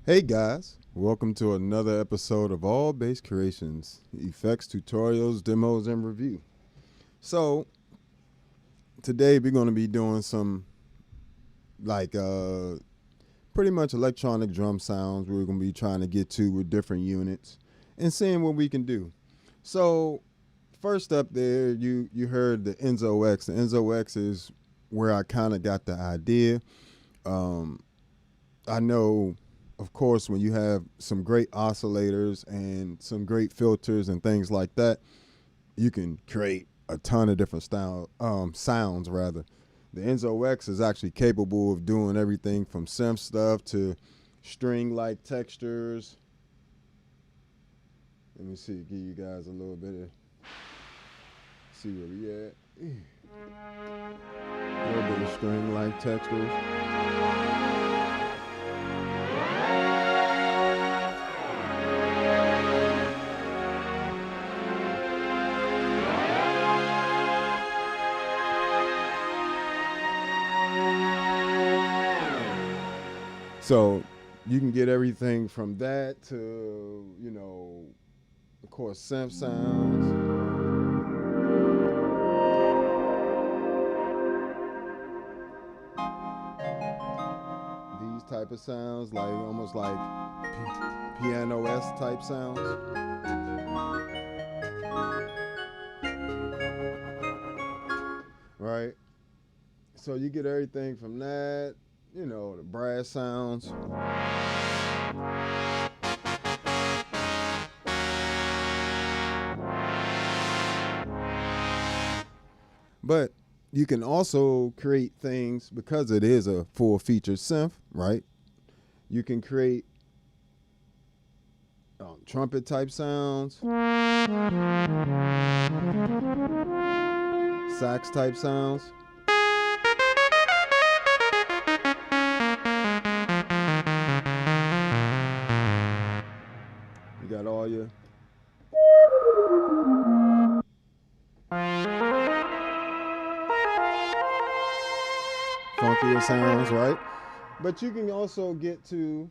Hey guys, welcome to another episode of All Bass Creations, effects, tutorials, demos, and review. So today we're going to be doing some pretty much electronic drum sounds we're going to be trying to get to with different units and seeing what we can do. So first up there, you heard the Enzo X. The Enzo X is where I kind of got the idea. I know, of course, when you have some great oscillators and some great filters and things like that, you can create a ton of different sounds rather. The Enzo X is actually capable of doing everything from synth stuff to string-like textures. Let me see, give you guys a little bit of, see where we at. A little bit of string-like textures. So you can get everything from that to, of course, synth sounds. These type of sounds, like almost like piano-esque type sounds. Right? So you get everything from that. The brass sounds. But you can also create things, because it is a full-featured synth, right? You can create trumpet-type sounds, sax-type sounds. You got all your funkier sounds, right? But you can also get to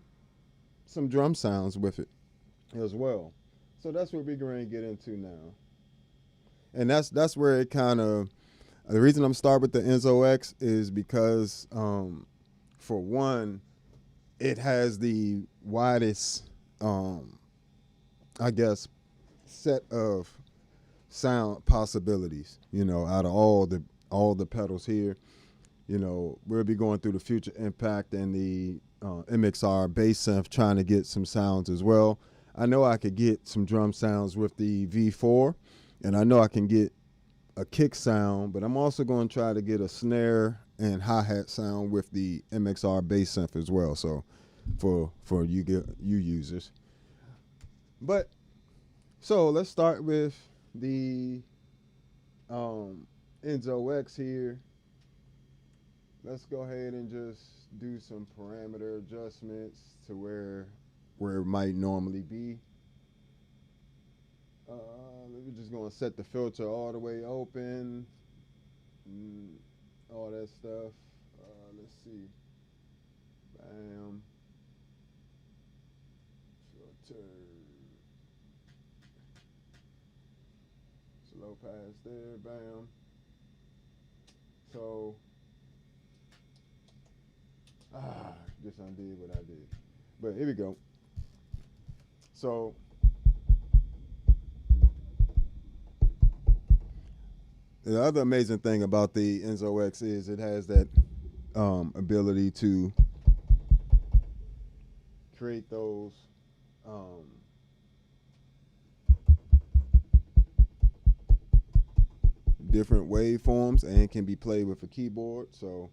some drum sounds with it as well. So that's what we're going to get into now. And that's where it kind of, the reason I'm starting with the Enzo X is because, for one, it has the widest, set of sound possibilities, out of all the pedals here. We'll be going through the Future Impact and the MXR bass synth, trying to get some sounds as well. I know I could get some drum sounds with the V4, and I know I can get a kick sound, but I'm also going to try to get a snare and hi-hat sound with the MXR bass synth as well. So for you users. But so let's start with the Enzo X here. Let's go ahead and just do some parameter adjustments to where it might normally be. We're just going to set the filter all the way open, all that stuff. Let's see. Bam. Filter. Slow pass there. Bam. So, just undid what I did. But here we go. So, the other amazing thing about the Enzo X is it has that ability to create those different waveforms, and can be played with a keyboard. So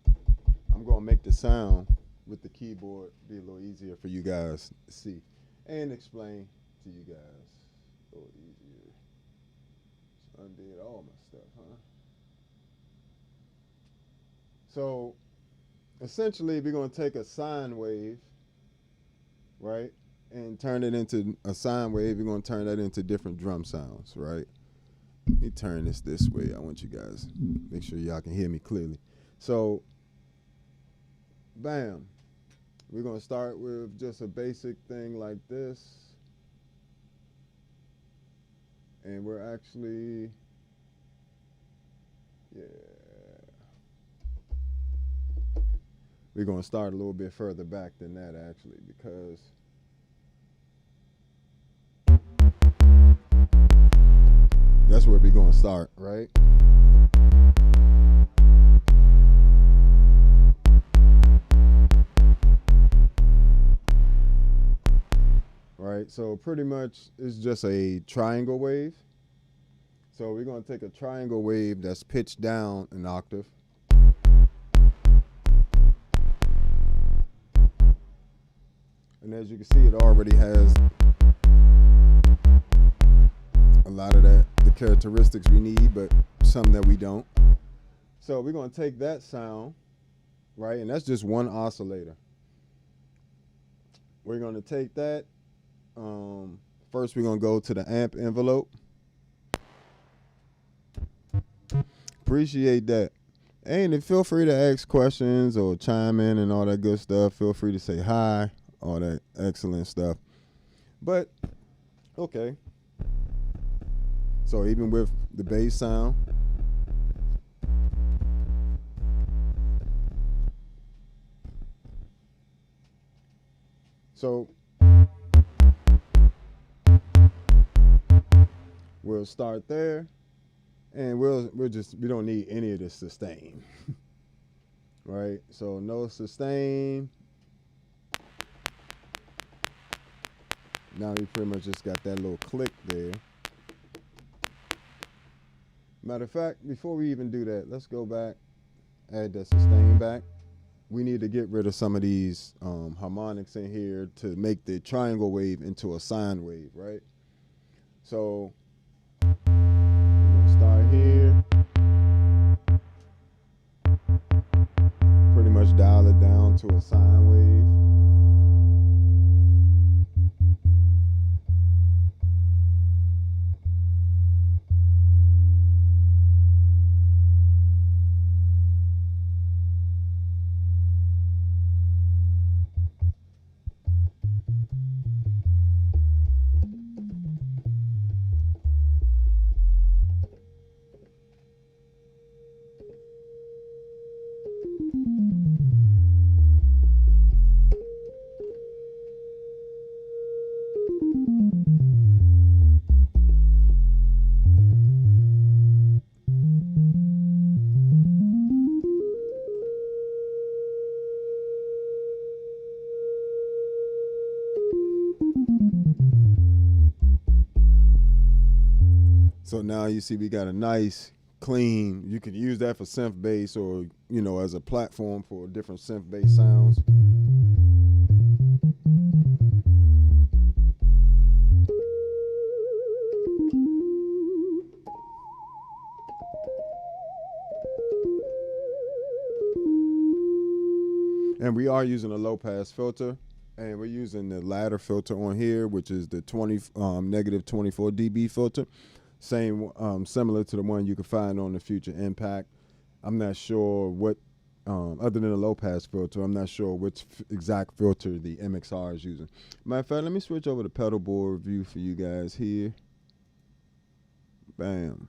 I'm going to make the sound with the keyboard be a little easier for you guys to see and explain to you guys a little easier. So undid all my stuff, huh? So essentially, we're going to take a sine wave, right, and turn it into a sine wave. We're going to turn that into different drum sounds, right? Let me turn this way. I want you guys make sure y'all can hear me clearly. So, bam. We're going to start with just a basic thing like this. And we're actually, yeah. We're going to start a little bit further back than that actually, because that's where we're going to start, right? Right, so pretty much it's just a triangle wave. So we're going to take a triangle wave that's pitched down an octave. And as you can see, it already has a lot of the characteristics we need, but some that we don't. So we're going to take that sound, right? And that's just one oscillator. We're going to take that. First, we're going to go to the amp envelope. Appreciate that. And feel free to ask questions or chime in and all that good stuff. Feel free to say hi, all that excellent stuff. But, okay. So even with the bass sound, so we'll start there, and we don't need any of the sustain. Right? So no sustain. Now you pretty much just got that little click there. Matter of fact, before we even do that, let's go back, add that sustain back. We need to get rid of some of these harmonics in here to make the triangle wave into a sine wave, right? So we're going to start here. Pretty much dial it down to a sine wave. So now you see we got a nice, clean, you could use that for synth bass or, as a platform for different synth bass sounds. And we are using a low pass filter, and we're using the ladder filter on here, which is the negative 24 dB filter. Same, similar to the one you can find on the Future Impact. I'm not sure what, other than a low pass filter, I'm not sure which exact filter the MXR is using. Matter of fact, let me switch over to pedal board view for you guys here. Bam.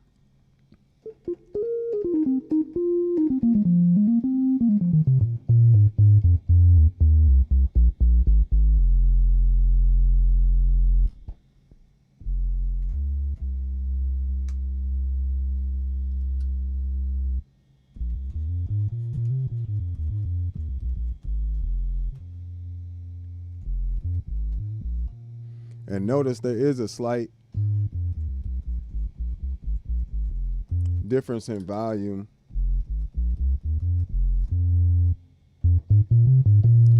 And notice there is a slight difference in volume.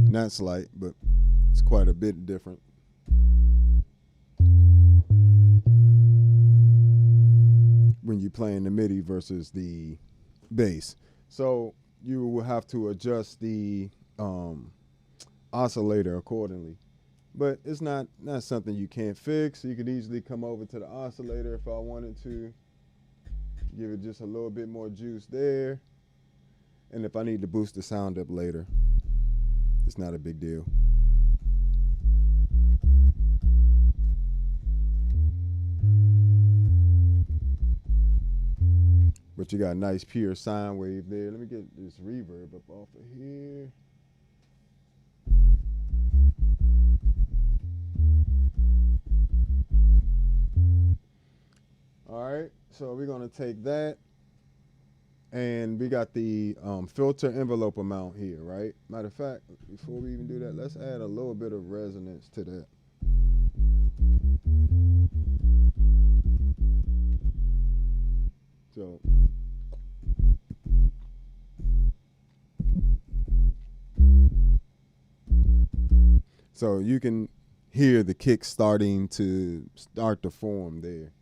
Not slight, but it's quite a bit different. When you're playing the MIDI versus the bass. So you will have to adjust the oscillator accordingly. But it's not something you can't fix. You could easily come over to the oscillator if I wanted to. Give it just a little bit more juice there. And if I need to boost the sound up later, It's not a big deal. But you got a nice pure sine wave there. Let me get this reverb up off of here. All right, so we're gonna take that, and we got the filter envelope amount here, right? Matter of fact, before we even do that, let's add a little bit of resonance to that. So you can hear the kick starting to form there.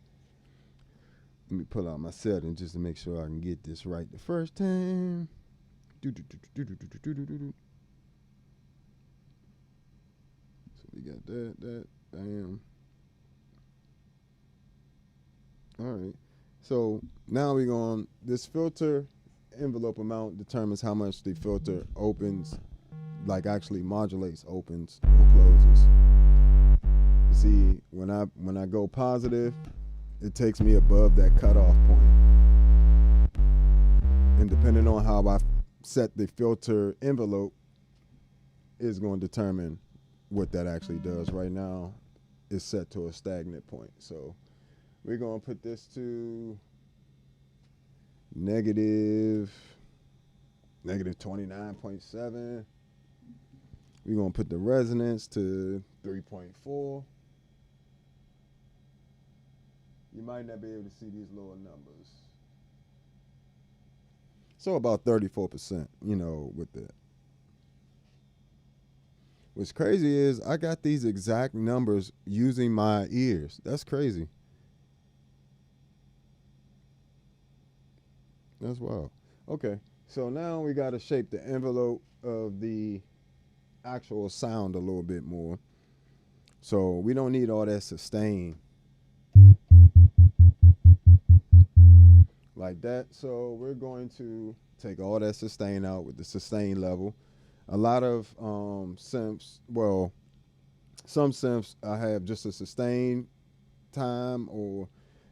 Let me pull out my setting just to make sure I can get this right the first time. So we got that, bam. All right. So now we're going, this filter envelope amount determines how much the filter opens, like actually modulates, opens or closes. You see, when I go positive, it takes me above that cutoff point. And depending on how I set the filter envelope is going to determine what that actually does. Right now, it's set to a stagnant point. So we're going to put this to negative 29.7. We're going to put the resonance to 3.4. You might not be able to see these lower numbers. So about 34%, with that. What's crazy is I got these exact numbers using my ears. That's crazy. That's wild. Okay, so now we got to shape the envelope of the actual sound a little bit more. So we don't need all that sustain like that. So we're going to take all that sustain out with the sustain level. A lot of synths, well, some synths I have just a sustain time or,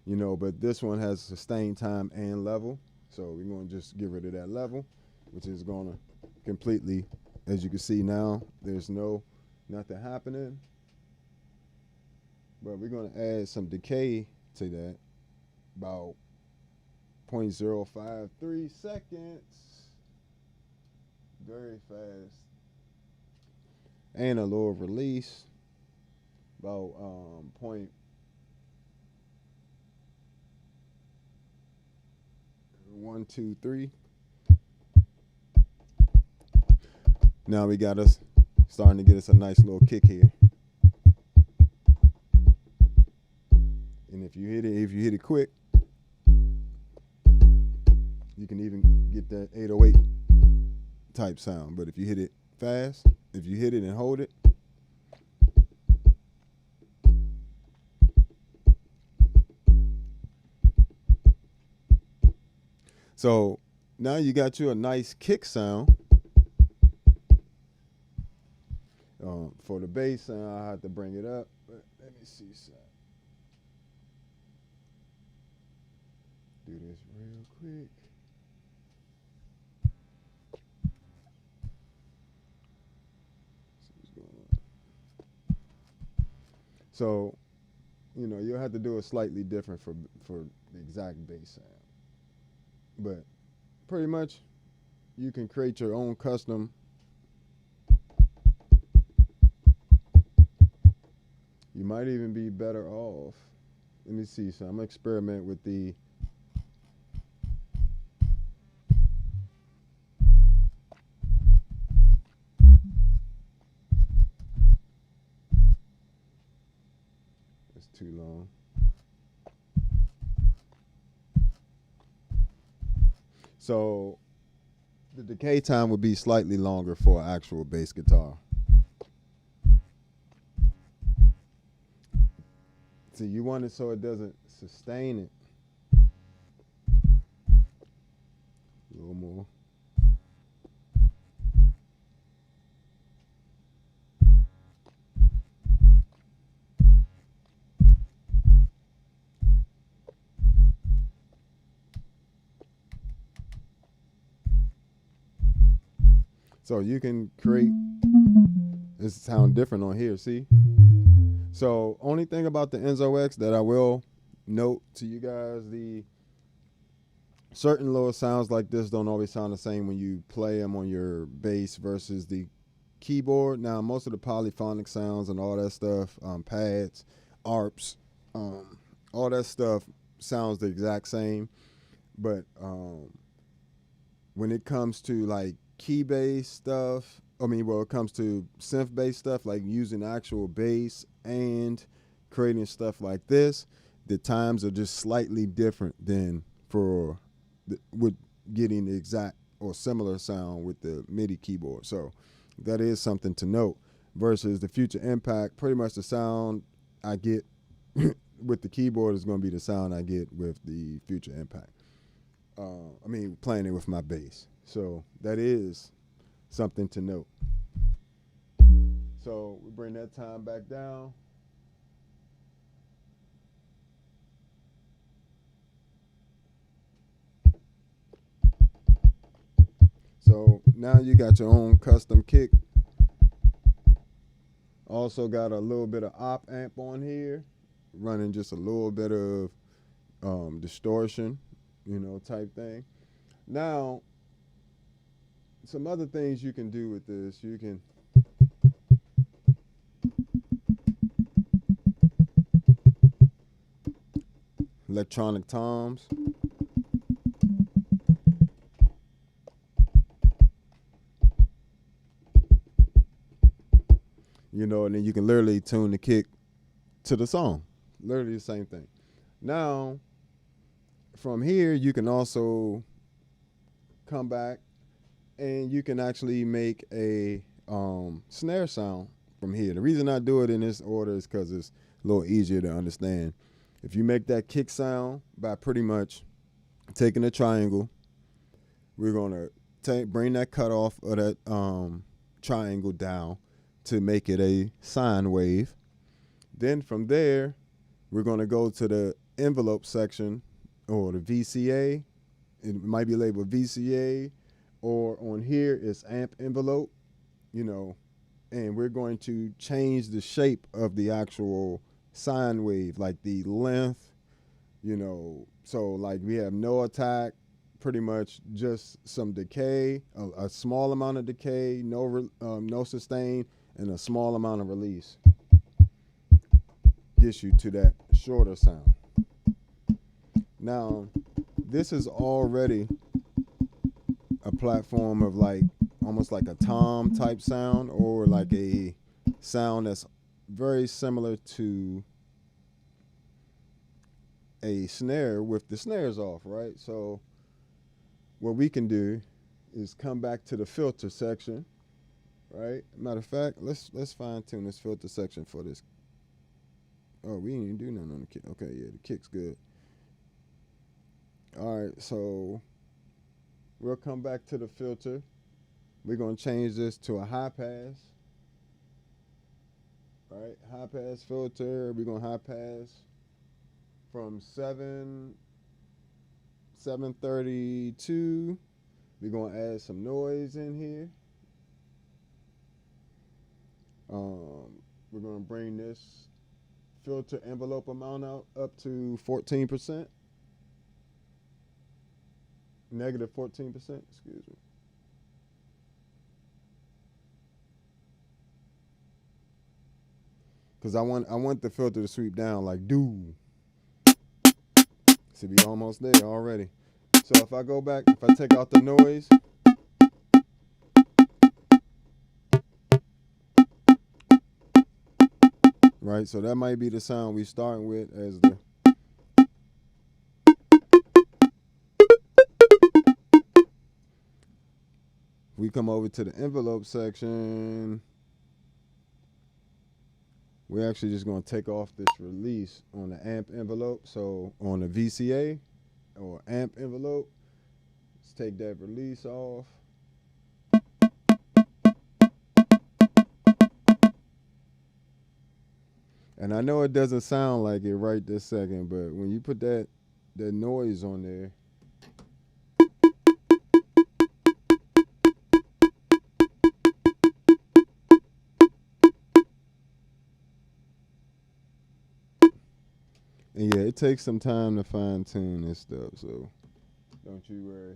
but this one has sustain time and level. So we're going to just get rid of that level, which is going to completely, as you can see now, there's nothing happening. But we're going to add some decay to that, about 0.053 seconds. Very fast. And a lower release, about 0.123. Now we got us starting to get us a nice little kick here. And if you hit it quick, you can even get that 808 type sound. But if you hit it fast, if you hit it and hold it, so now you got you a nice kick sound. For the bass sound, I have to bring it up, but let me see some. Do this real quick. See what's going on. So, you'll have to do it slightly different for the exact bass sound. But pretty much, you can create your own custom. You might even be better off. Let me see. So I'm gonna experiment with the. It's too long. So the decay time would be slightly longer for an actual bass guitar. See, you want it so it doesn't sustain it. A little more. So you can create, it sound different on here, see? So only thing about the Enzo X that I will note to you guys, the certain little sounds like this don't always sound the same when you play them on your bass versus the keyboard. Now, most of the polyphonic sounds and all that stuff, pads, arps, all that stuff sounds the exact same. But when it comes to like key-based stuff, it comes to synth-based stuff, like using actual bass and creating stuff like this, the times are just slightly different than with getting the exact or similar sound with the MIDI keyboard. So that is something to note. Versus the Future Impact, pretty much the sound I get with the keyboard is going to be the sound I get with the Future Impact. Playing it with my bass. So that is something to note. So we bring that time back down. So now you got your own custom kick. Also got a little bit of op amp on here, running just a little bit of distortion, type thing. Now, some other things you can do with this, you can electronic toms. And then you can literally tune the kick to the song. Literally the same thing. Now, from here, you can also come back and you can actually make a snare sound from here. The reason I do it in this order is because it's a little easier to understand. If you make that kick sound by pretty much taking a triangle, we're going to bring that cutoff of that triangle down to make it a sine wave. Then from there, we're going to go to the envelope section or the VCA. It might be labeled VCA, or on here it's amp envelope, and we're going to change the shape of the actual sine wave, like the length, so like we have no attack, pretty much just some decay, a small amount of decay, no sustain, and a small amount of release. Gets you to that shorter sound. Now, this is already a platform of like almost like a tom type sound, or like a sound that's very similar to a snare with the snares off, right? So what we can do is come back to the filter section, right? Matter of fact, let's fine tune this filter section for this. Oh, we didn't even do nothing on the kick. Okay, yeah, the kick's good. All right, so we'll come back to the filter. We're going to change this to a high pass. All right, high pass filter. We're going to high pass from 732. We're going to add some noise in here. We're going to bring this filter envelope amount out up to 14%. Negative 14%, excuse me. Because I want the filter to sweep down like do. See, we almost there already. So if I go back, if I take out the noise, right? So that might be the sound we starting with as the. We come over to the envelope section. We're actually just going to take off this release on the amp envelope. So on the VCA or amp envelope, let's take that release off. And I know it doesn't sound like it right this second, but when you put that noise on there, it takes some time to fine tune this stuff, so don't you worry.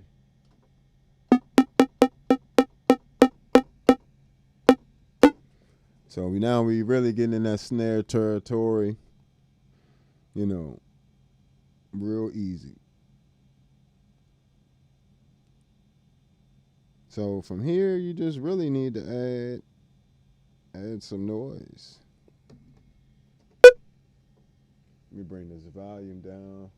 So we really getting in that snare territory, you know, real easy. So from here, you just really need to add some noise. Let me bring this volume down.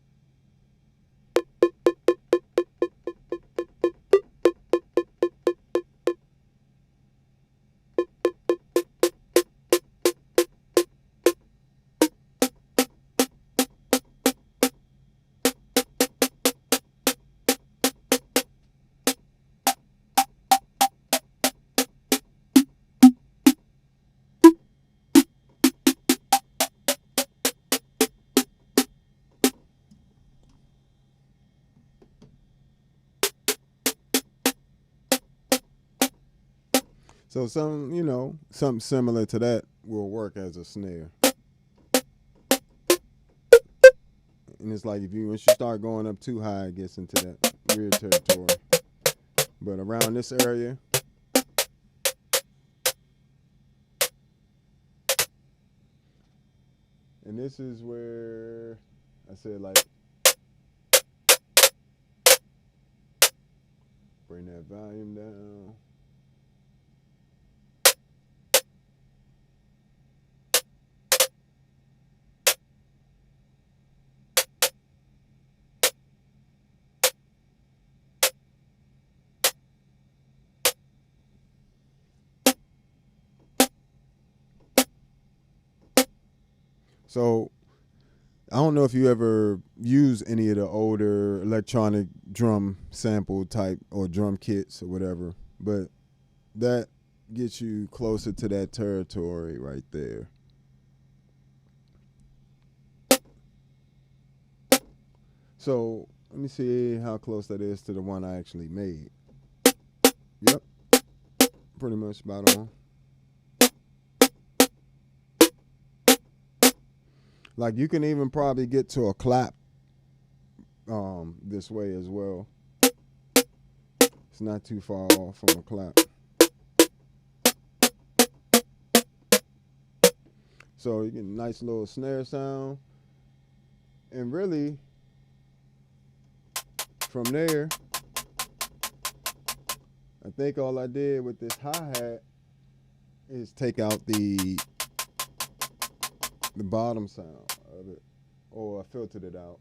So something similar to that will work as a snare. And it's like once you start going up too high, it gets into that weird territory. But around this area, and this is where I said, like, bring that volume down. So I don't know if you ever use any of the older electronic drum sample type or drum kits or whatever, but that gets you closer to that territory right there. So let me see how close that is to the one I actually made. Yep, pretty much spot on. Like you can even probably get to a clap this way as well. It's not too far off from a clap. So you get a nice little snare sound. And really, from there, I think all I did with this hi-hat is take out the bottom sound of it, or I filtered it out.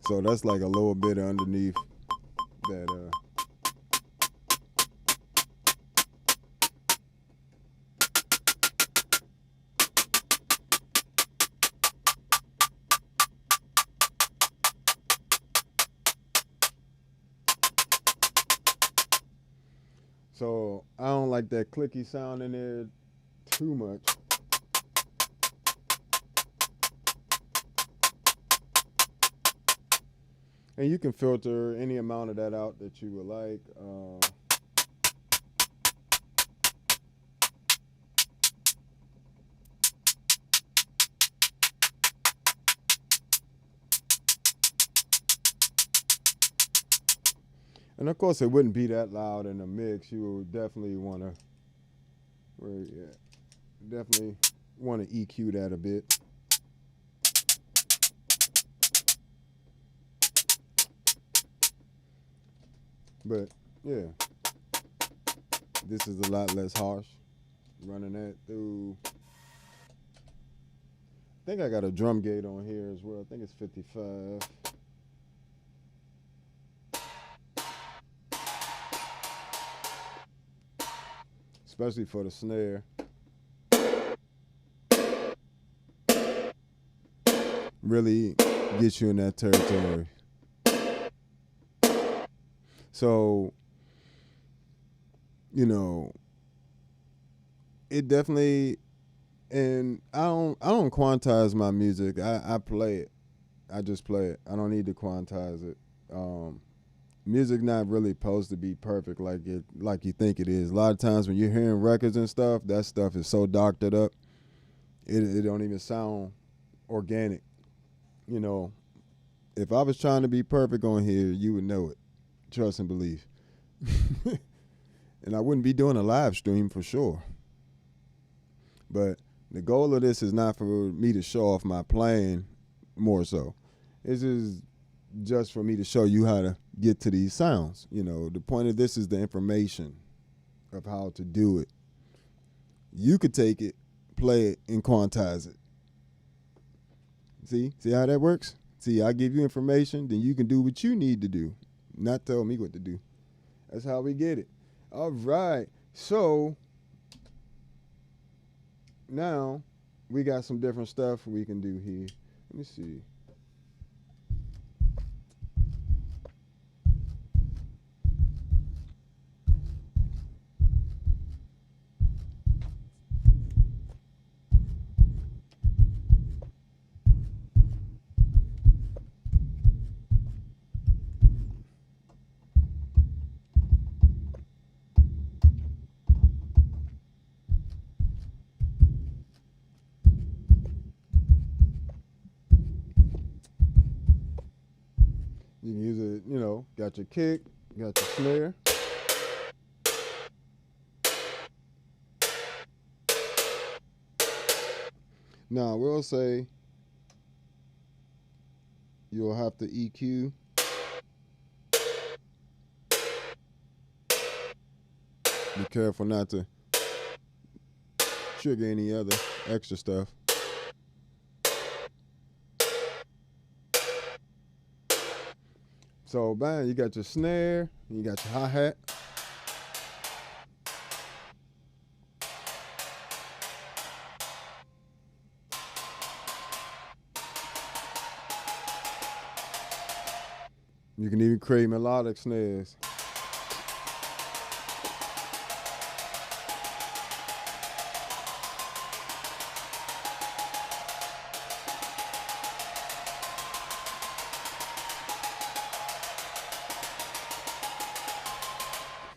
So that's like a little bit underneath that so I don't like that clicky sound in there too much. And you can filter any amount of that out that you would like. And of course, it wouldn't be that loud in the mix. You would definitely want to, definitely want to EQ that a bit. But yeah, this is a lot less harsh. Running that through. I think I got a drum gate on here as well. I think it's 55. Especially for the snare. Really gets you in that territory. So, it definitely, and I don't quantize my music. I play it. I just play it. I don't need to quantize it. Music not really supposed to be perfect like you think it is. A lot of times when you're hearing records and stuff, that stuff is so doctored up, it don't even sound organic. You know, if I was trying to be perfect on here, you would know it. Trust and believe. And I wouldn't be doing a live stream for sure. But the goal of this is not for me to show off my playing more so. This is just for me to show you how to get to these sounds. You know, the point of this is the information of how to do it. You could take it, play it, and quantize it. See how that works? See, I give you information, then you can do what you need to do, not tell me what to do. That's how we get it. All right, so now we got some different stuff we can do here. Let me see. You can use it, you know, got your kick, got your snare. Now, we'll say you'll have to EQ. Be careful not to trigger any other extra stuff. So, bang, you got your snare, and you got your hi-hat. You can even create melodic snares.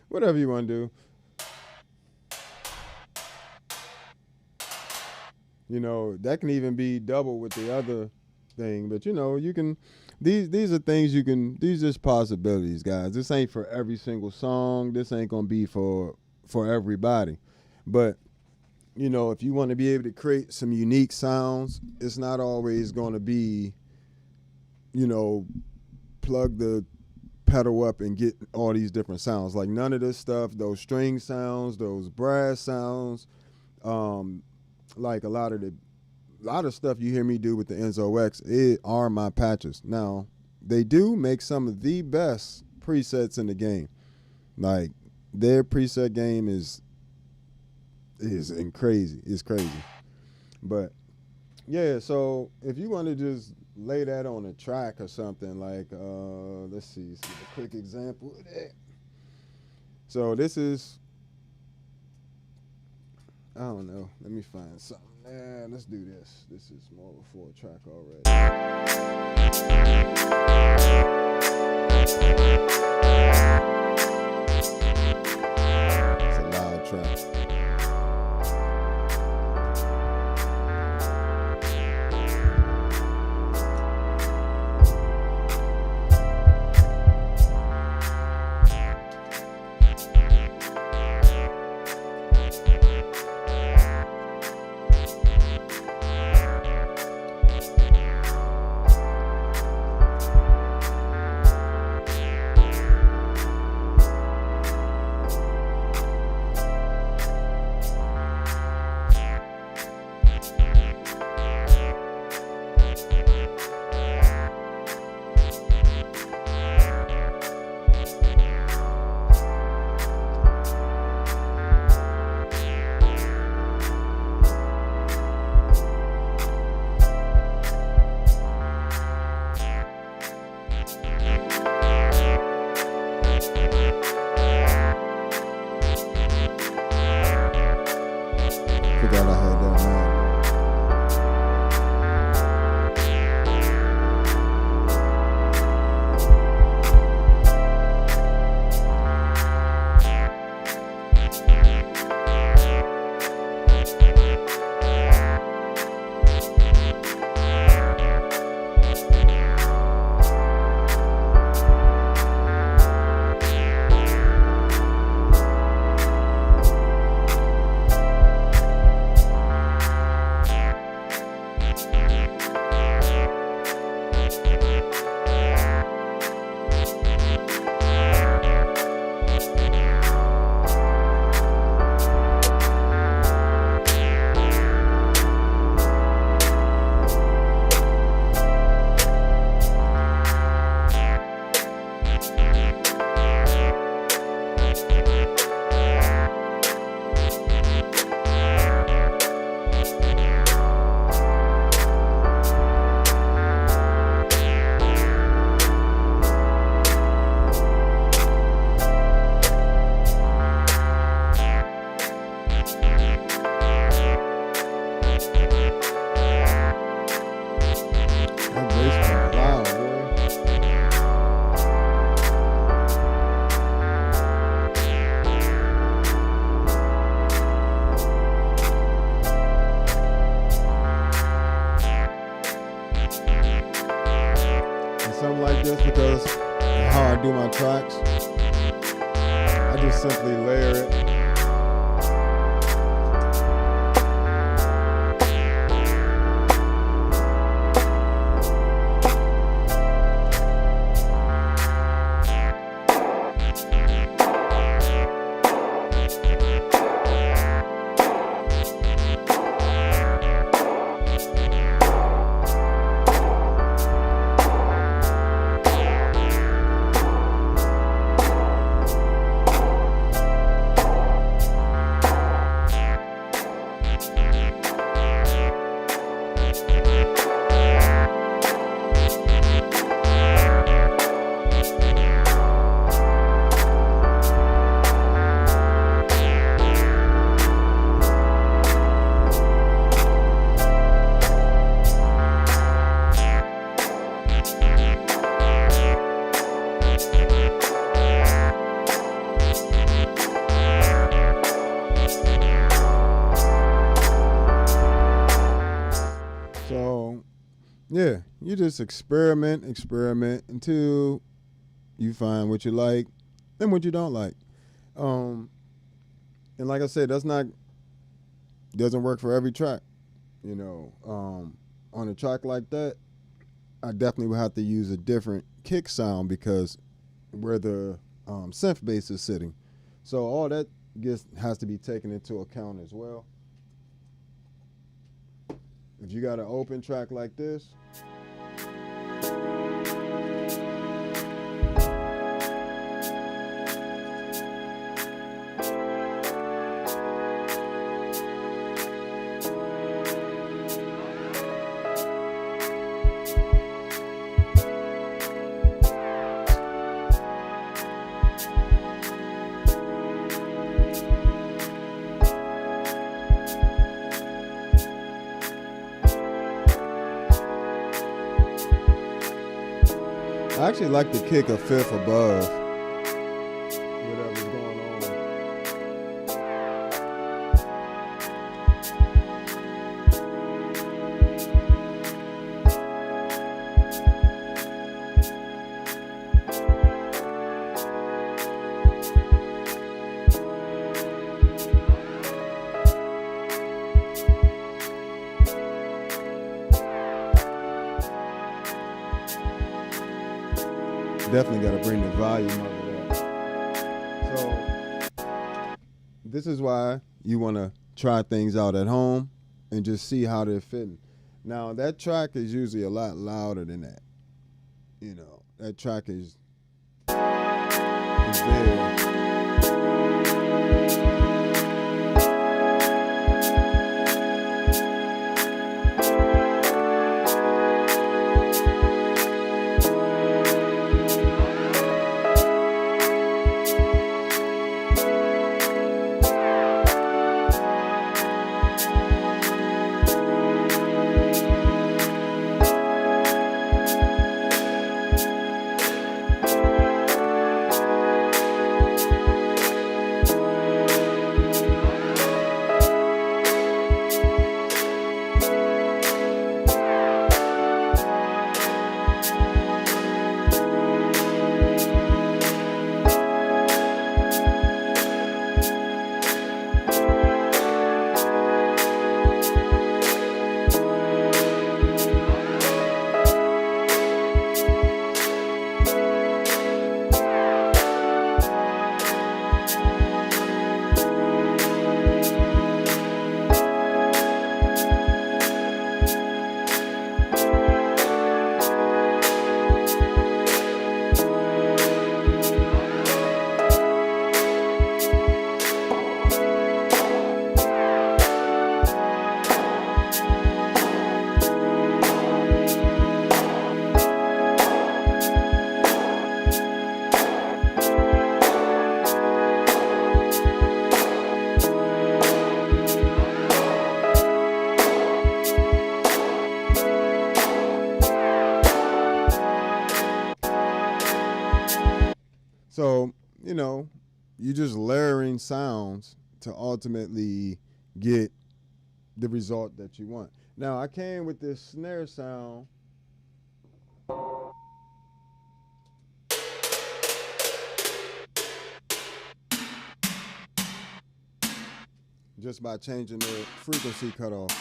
Whatever you want to do. You know, that can even be double with the other thing. But, you know, you can, these are things you can, these are just possibilities, guys. This ain't for every single song. This ain't going to be for everybody. But, you know, if you want to be able to create some unique sounds, it's not always going to be, you know, plug the pedal up and get all these different sounds. Like none of this stuff, those string sounds, those brass sounds, like a lot of stuff you hear me do with the Enzo X, it are my patches. Now, they do make some of the best presets in the game. Like their preset game is crazy. It's crazy. But yeah, so if you want to just lay that on a track or something, like let's see a quick example of that. So this is, I don't know, let me find something. Let's do this. This is more of a 4-track already. It's a loud track. something like this because of how I do my tracks. I just simply layer it. So, yeah, you just experiment until you find what you like and what you don't like. And like I said, doesn't work for every track. You know, on a track like that, I definitely would have to use a different kick sound because where the synth bass is sitting. So all that has to be taken into account as well. If you got an open track like this, I actually like to kick a fifth above whatever's going on. Definitely got to bring the volume of it up. So this is why you want to try things out at home and just see how they're fitting. Now that track is usually a lot louder than that. You know, that track is big. So, you know, you're just layering sounds to ultimately get the result that you want. Now, I came with this snare sound just by changing the frequency cutoff.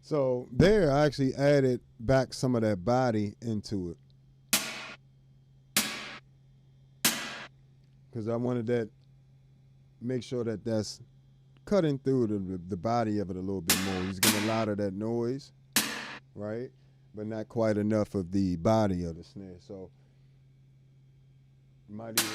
So there, I actually added back some of that body into it because I wanted that, make sure that that's cutting through the body of it a little bit more. He's getting a lot of that noise, right? But not quite enough of the body of the snare. So you might even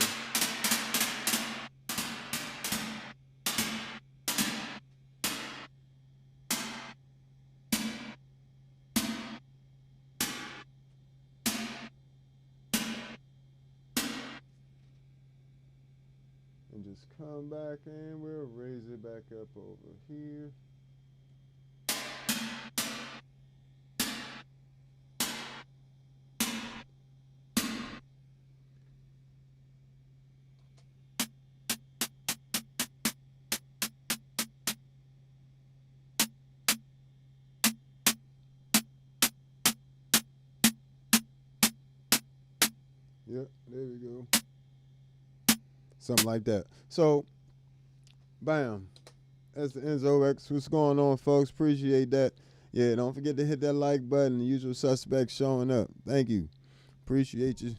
and just come back and we'll raise it back up over here. Yep, there we go. Something like that. So, bam. That's the Enzo X. What's going on, folks? Appreciate that. Yeah, don't forget to hit that like button. The usual suspects showing up. Thank you. Appreciate you.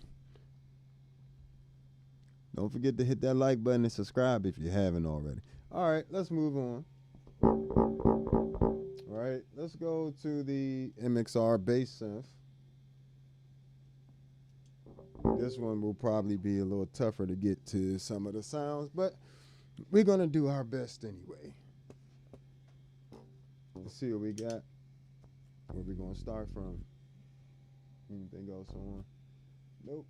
Don't forget to hit that like button and subscribe if you haven't already. All right, let's move on. All right, let's go to the MXR bass synth. This one will probably be a little tougher to get to some of the sounds, but we're going to do our best anyway. Let's see what we got. Where we going to start from? Anything else on? Nope.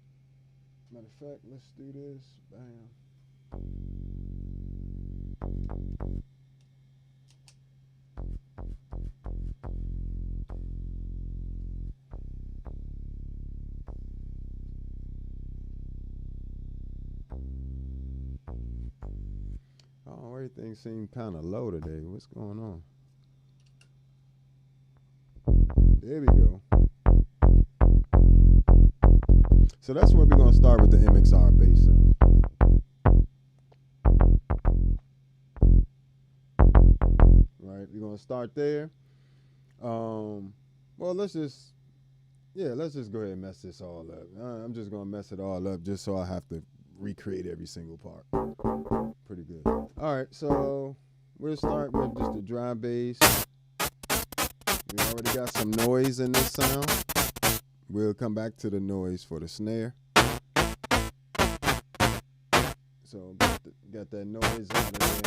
Matter of fact, let's do this. Bam. Oh, everything seems kind of low today. What's going on? There we go. So that's where we're going to start with the MXR bass synth. Right, we're going to start there. Well, let's just go ahead and mess this all up. I'm just going to mess it all up just so I have to recreate every single part. Pretty good. All right, so we'll start with just the dry bass. We already got some noise in this sound. We'll come back to the noise for the snare. So got that noise out of there.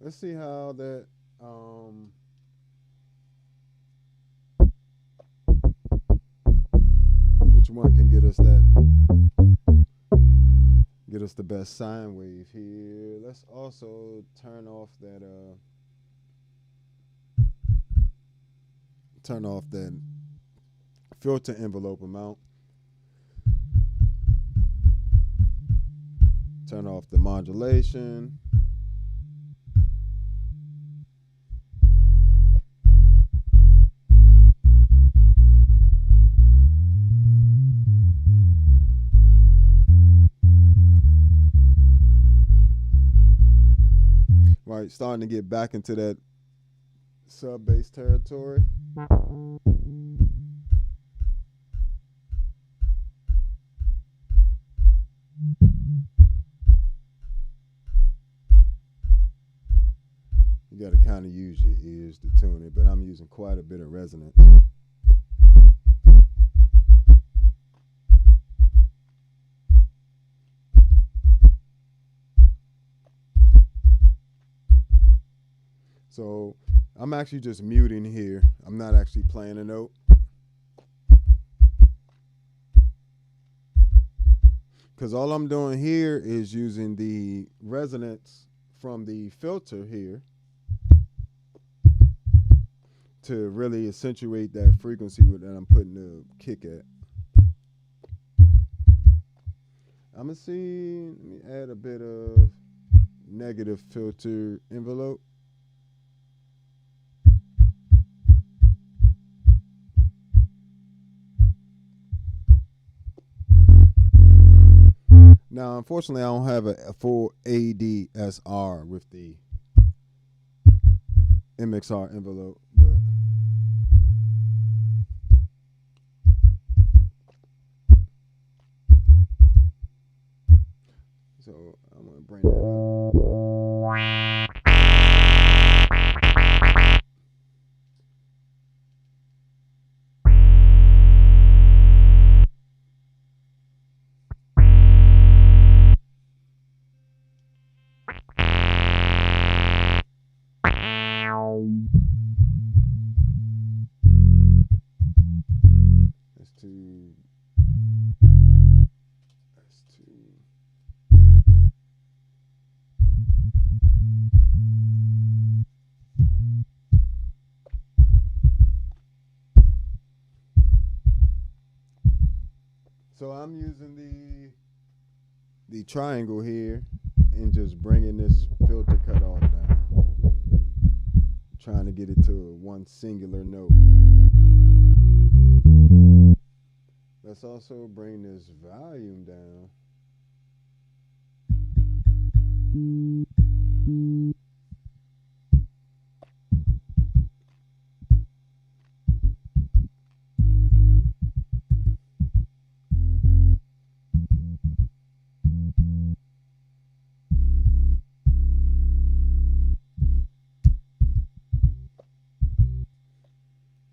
Let's see how that which one can get us the best sine wave here. Let's also turn off that turn off that filter envelope amount. Turn off the modulation. Right, starting to get back into that sub-bass territory. You got to kind of use your ears to tune it, but I'm using quite a bit of resonance. So I'm actually just muting here. I'm not actually playing a note. Because all I'm doing here is using the resonance from the filter here to really accentuate that frequency that I'm putting the kick at. I'm going to see, let me add a bit of negative filter envelope. Now, unfortunately, I don't have a full ADSR with the MXR envelope, but so I'm going to bring that up. So I'm using the triangle here and just bringing this filter cutoff down, trying to get it to one singular note. Let's also bring this volume down.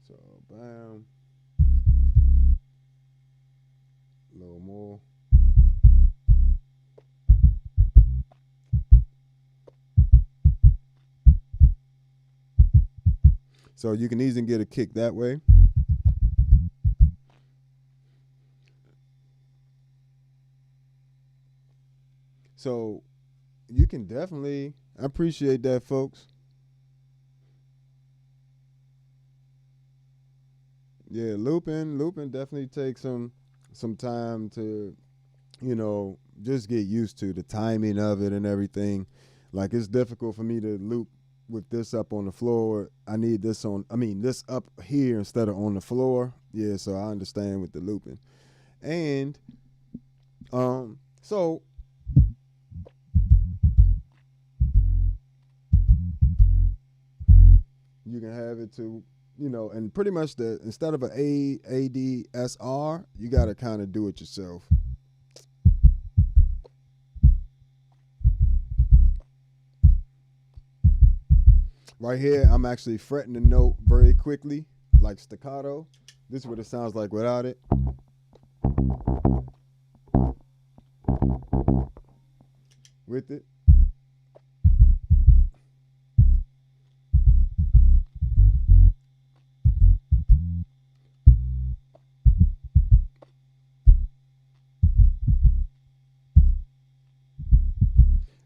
So, bam. A little more. So you can easily get a kick that way. So you can definitely, I appreciate that, folks. Yeah, looping definitely takes some time to, you know, just get used to the timing of it and everything. Like, it's difficult for me to loop with this up on the floor. I need this this up here instead of on the floor. Yeah, so I understand with the looping. And so you can have it to, you know, and pretty much instead of an ADSR, you got to kind of do it yourself. Right here, I'm actually fretting the note very quickly, like staccato. This is what it sounds like without it. With it.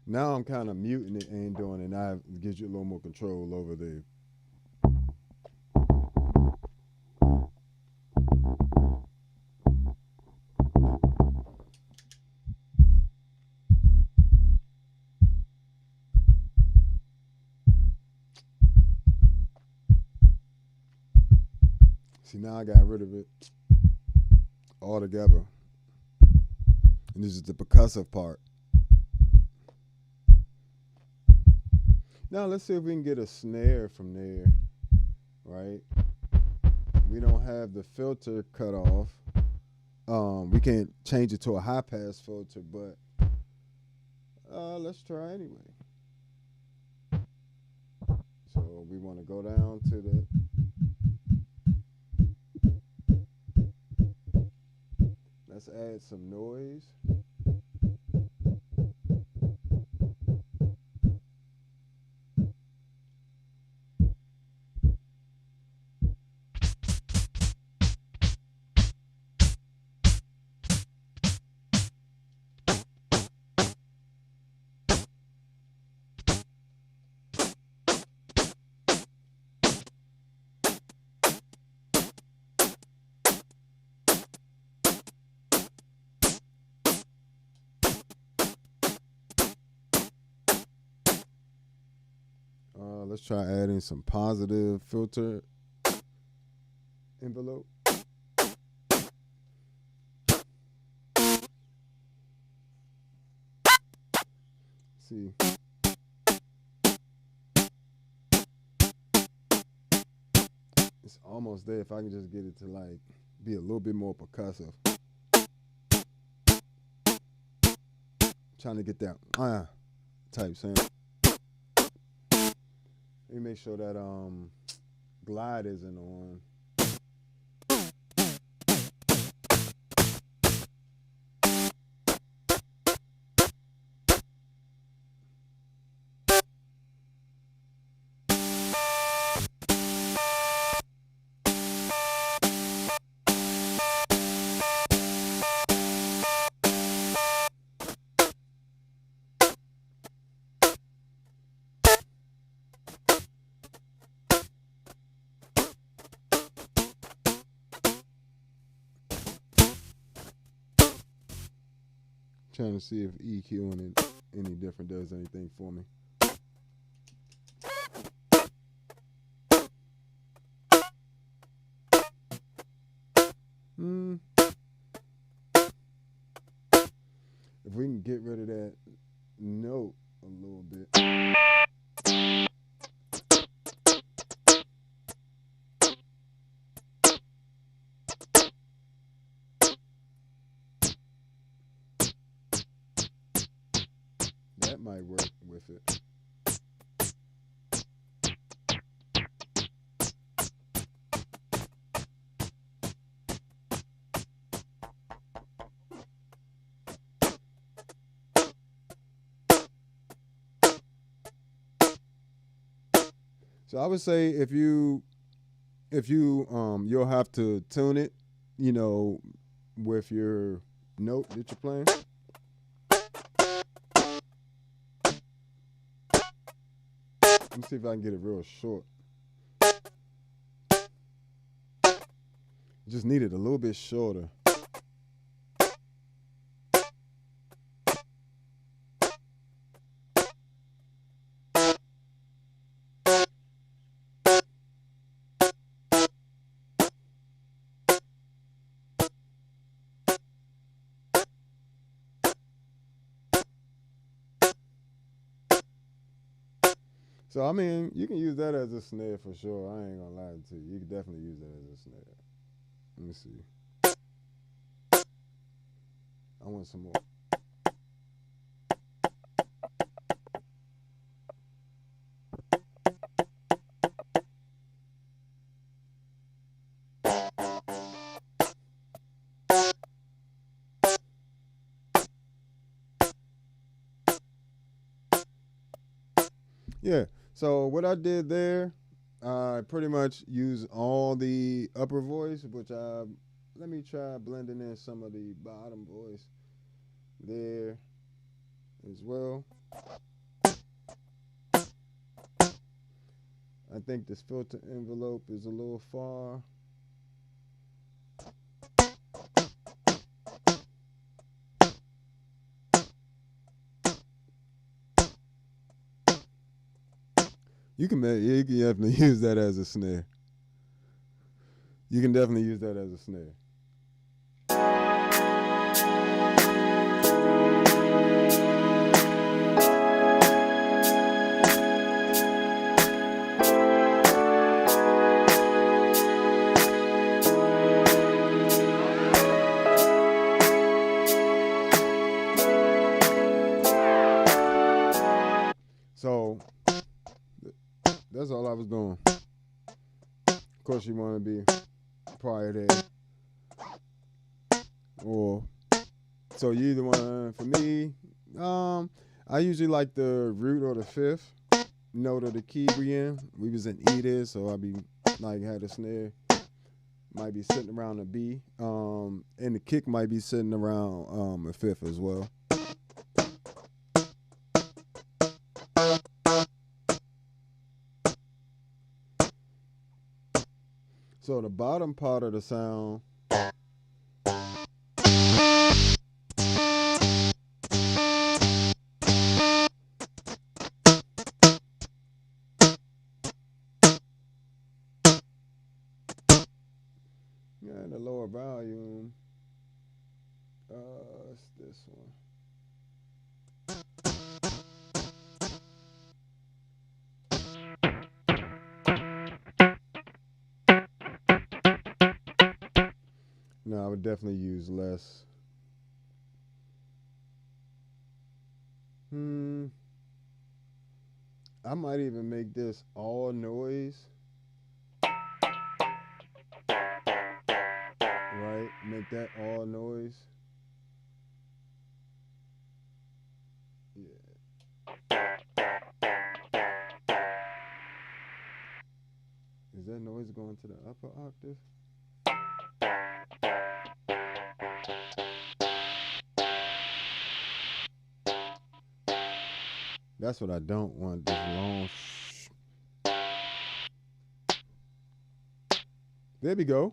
Now I'm kind of muting it and doing it. Now it gives you a little more control over the. See, now I got rid of it altogether. And this is the percussive part. Now let's see if we can get a snare from there, right? We don't have the filter cut off. We can't change it to a high pass filter, but let's try anyway. So we want to go down to the let's add some noise. Let's try adding some positive filter envelope. See. It's almost there if I can just get it to like be a little bit more percussive. Trying to get that type sound. Let me make sure that glide isn't on. Trying to see if EQing it any different does anything for me. If we can get rid of that note a little bit. That might work with it. So I would say if you you'll have to tune it, you know, with your note that you're playing. Let me see if I can get it real short. Just need it a little bit shorter. So, I mean, you can use that as a snare for sure. I ain't gonna lie to you. You can definitely use that as a snare. Let me see. I want some more. Yeah. So what I did there, I pretty much used all the upper voice, which let me try blending in some of the bottom voice there as well. I think this filter envelope is a little far. You can definitely use that as a snare. You can definitely use that as a snare. So that's all I was doing. Of course, you want to be prior there, or so you either want. For me, I usually like the root or the fifth note of the key we in. We was in E there, so I be like had a snare, might be sitting around a B, and the kick might be sitting around a fifth as well. So the bottom part of the sound and the lower volume, it's this one. No, I would definitely use less. I might even make this all noise. Right? Make that all noise. Yeah. Is that noise going to the upper octave? That's what I don't want, this long. There we go.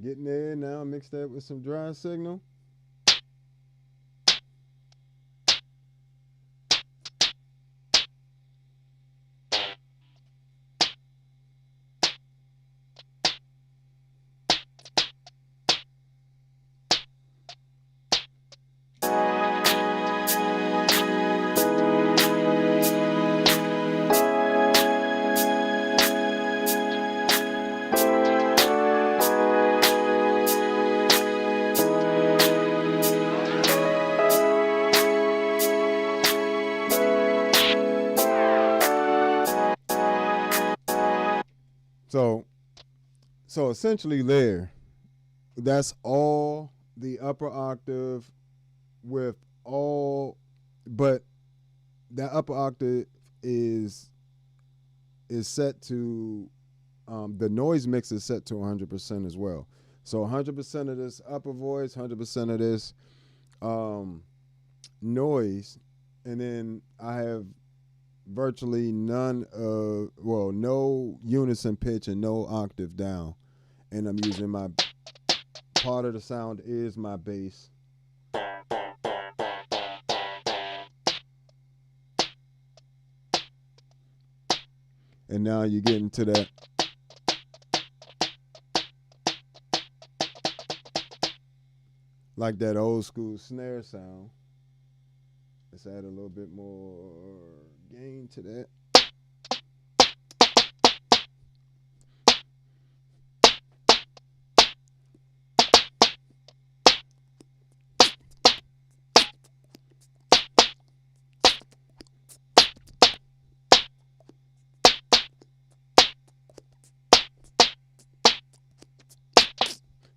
Getting there now, mix that with some dry signal. So essentially there, that's all the upper octave with all, but that upper octave is set to, the noise mix is set to 100% as well. So 100% of this upper voice, 100% of this noise, and then I have virtually no unison pitch and no octave down. And I'm using my, part of the sound is my bass. And now you get into that. Like that old school snare sound. Let's add a little bit more gain to that.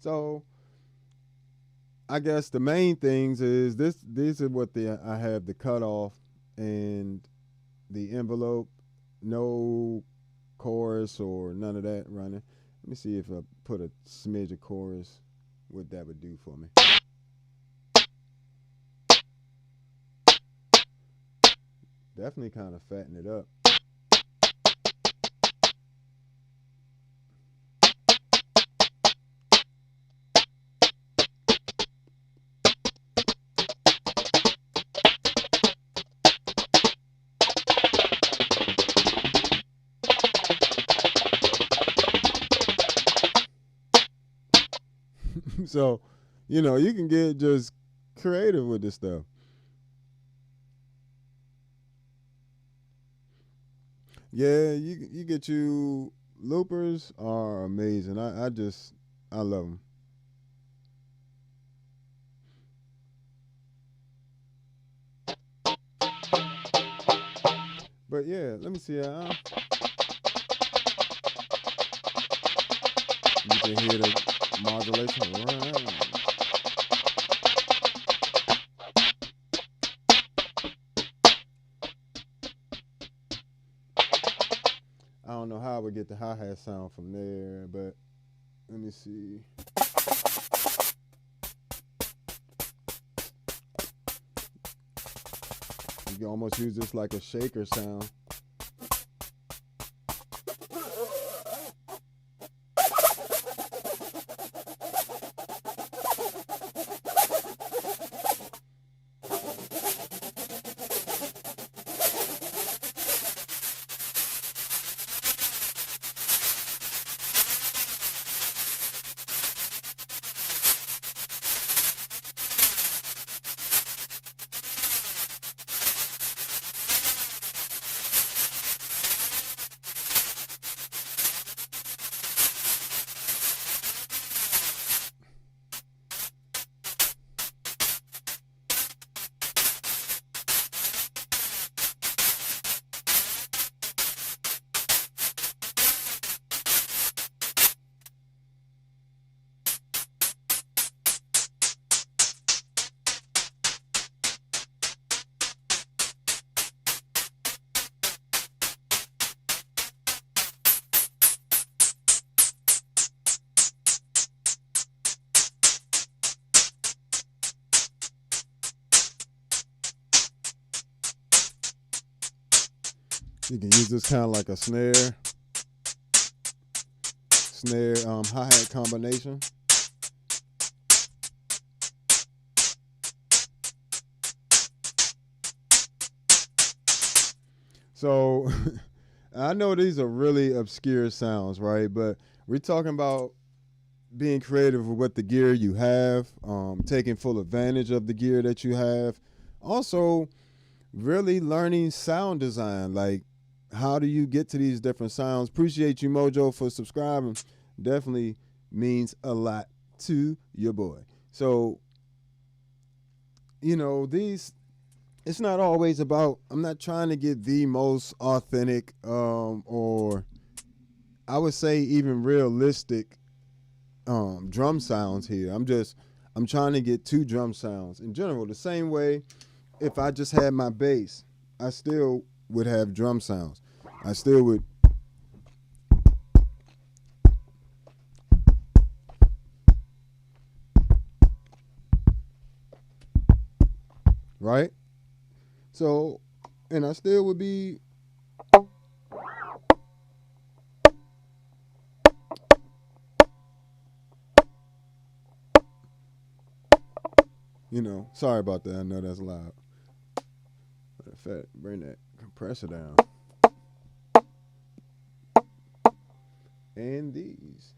So I guess the main things is this. These are what I have the cutoff and the envelope, no chorus or none of that running. Let me see if I put a smidge of chorus, what that would do for me. Definitely kind of fatten it up. So, you know, you can get just creative with this stuff. Yeah, you get you loopers are amazing. I love them. But yeah, let me see. You can hear the modulation. I don't know how I would get the hi hat sound from there, but let me see. You can almost use this like a shaker sound. You can use this kind of like a snare hi-hat combination. So I know these are really obscure sounds, right? But we're talking about being creative with what the gear you have, taking full advantage of the gear that you have. Also, really learning sound design. Like, how do you get to these different sounds? Appreciate you, Mojo, for subscribing. Definitely means a lot to your boy. So, you know, it's not always about, I'm not trying to get the most authentic or I would say even realistic drum sounds here. I'm trying to get two drum sounds in general. The same way if I just had my bass, I still would have drum sounds. I still would. Right? So, and I still would be. You know, sorry about that. I know that's loud. Matter of fact, bring that compressor down. And these.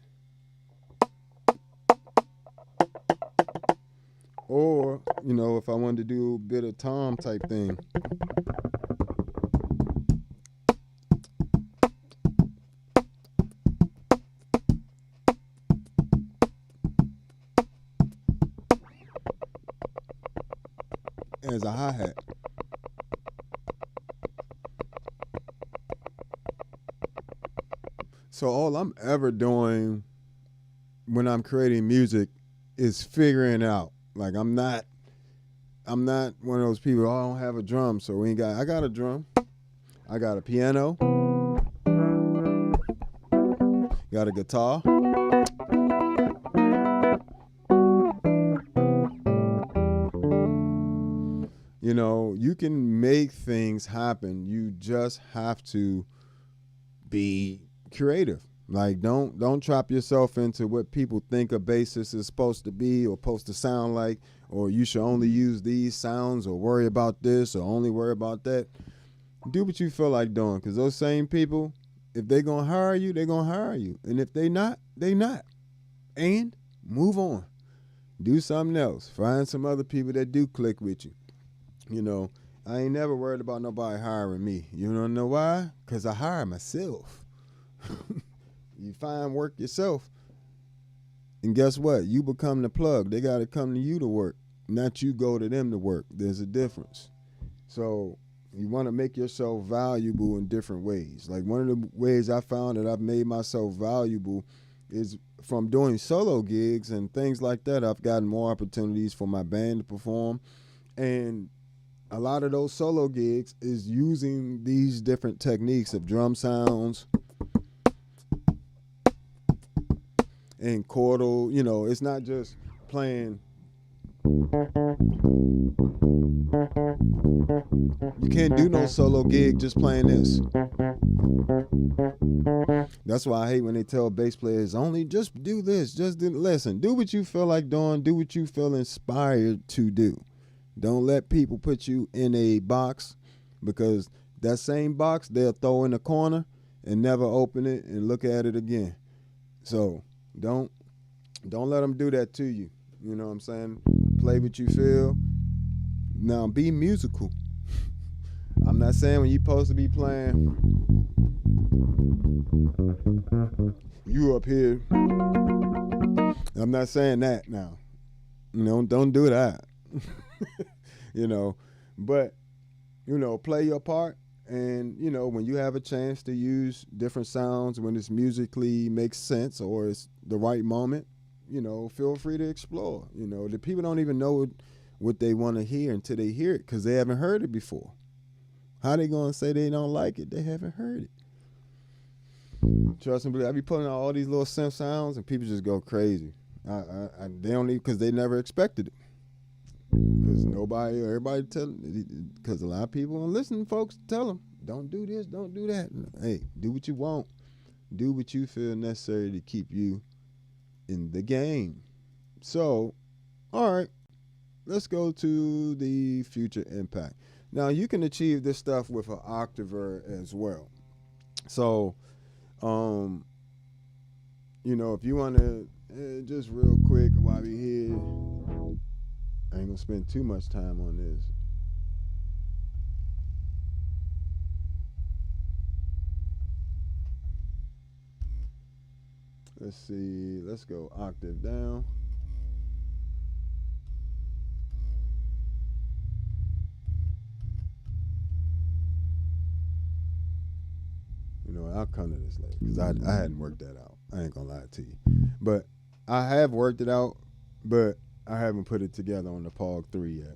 Or, you know, if I wanted to do a bit of tom type thing. As a hi-hat. So all I'm ever doing when I'm creating music is figuring out. Like I'm not one of those people, oh, I don't have a drum, so I got a drum. I got a piano. Got a guitar. You know, you can make things happen. You just have to be creative. Like don't trap yourself into what people think a bassist is supposed to be or supposed to sound like, or you should only use these sounds or worry about this or only worry about that. Do what you feel like doing, because those same people, if they're going to hire you, they're going to hire you. And if they not, they not. And move on. Do something else. Find some other people that do click with you. You know, I ain't never worried about nobody hiring me. You don't know why? Because I hire myself. You find work yourself. And guess what? You become the plug. They got to come to you to work, not you go to them to work. There's a difference. So you want to make yourself valuable in different ways. Like one of the ways I found that I've made myself valuable is from doing solo gigs and things like that. I've gotten more opportunities for my band to perform. And a lot of those solo gigs is using these different techniques of drum sounds and chordal. You know, it's not just playing. You can't do no solo gig just playing this. That's why I hate when they tell bass players only just do this, just do. Listen, do what you feel like doing, do what you feel inspired to do. Don't let people put you in a box, because that same box they'll throw in the corner and never open it and look at it again. So don't let them do that to you. You know what I'm saying? Play what you feel. Now be musical. I'm not saying when you're supposed to be playing, you up here. I'm not saying that now. You know, don't do that. You know, but, you know, play your part. And, you know, when you have a chance to use different sounds, when it's musically makes sense or it's the right moment, you know, feel free to explore. You know, the people don't even know what they want to hear until they hear it, because they haven't heard it before. How they going to say they don't like it? They haven't heard it. Trust me, I be putting out all these little synth sounds and people just go crazy. They don't even, because they never expected it. Because everybody because a lot of people don't listen, folks tell them, don't do this, don't do that. Hey, do what you want. Do what you feel necessary to keep you in the game. So, all right, let's go to the future impact. Now, you can achieve this stuff with an octaver as well. So, you know, if you want to, just real quick while we here, I ain't gonna spend too much time on this. Let's see, let's go octave down. You know, I'll come to this later because I hadn't worked that out. I ain't gonna lie to you. But I have worked it out, but I haven't put it together on the Pog 3 yet.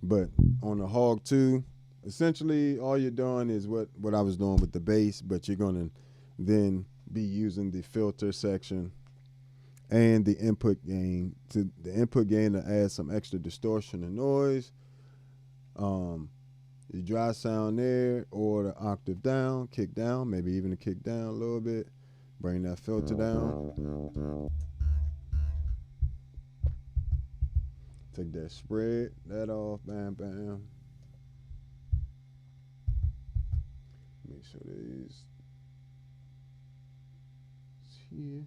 But on the Hog 2, essentially all you're doing is what I was doing with the bass, but you're gonna then be using the filter section and the input gain to add some extra distortion and noise. The dry sound there, or the octave down, kick down, maybe even a kick down a little bit. Bring that filter down. Take that spread, that off, bam, bam. Make sure these here.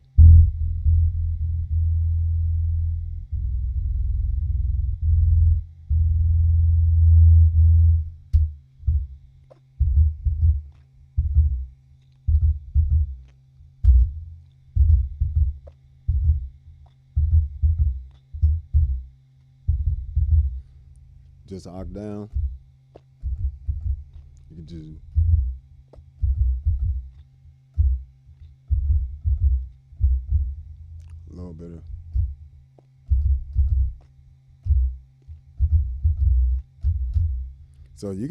Just oct down. You can just a little bit of so you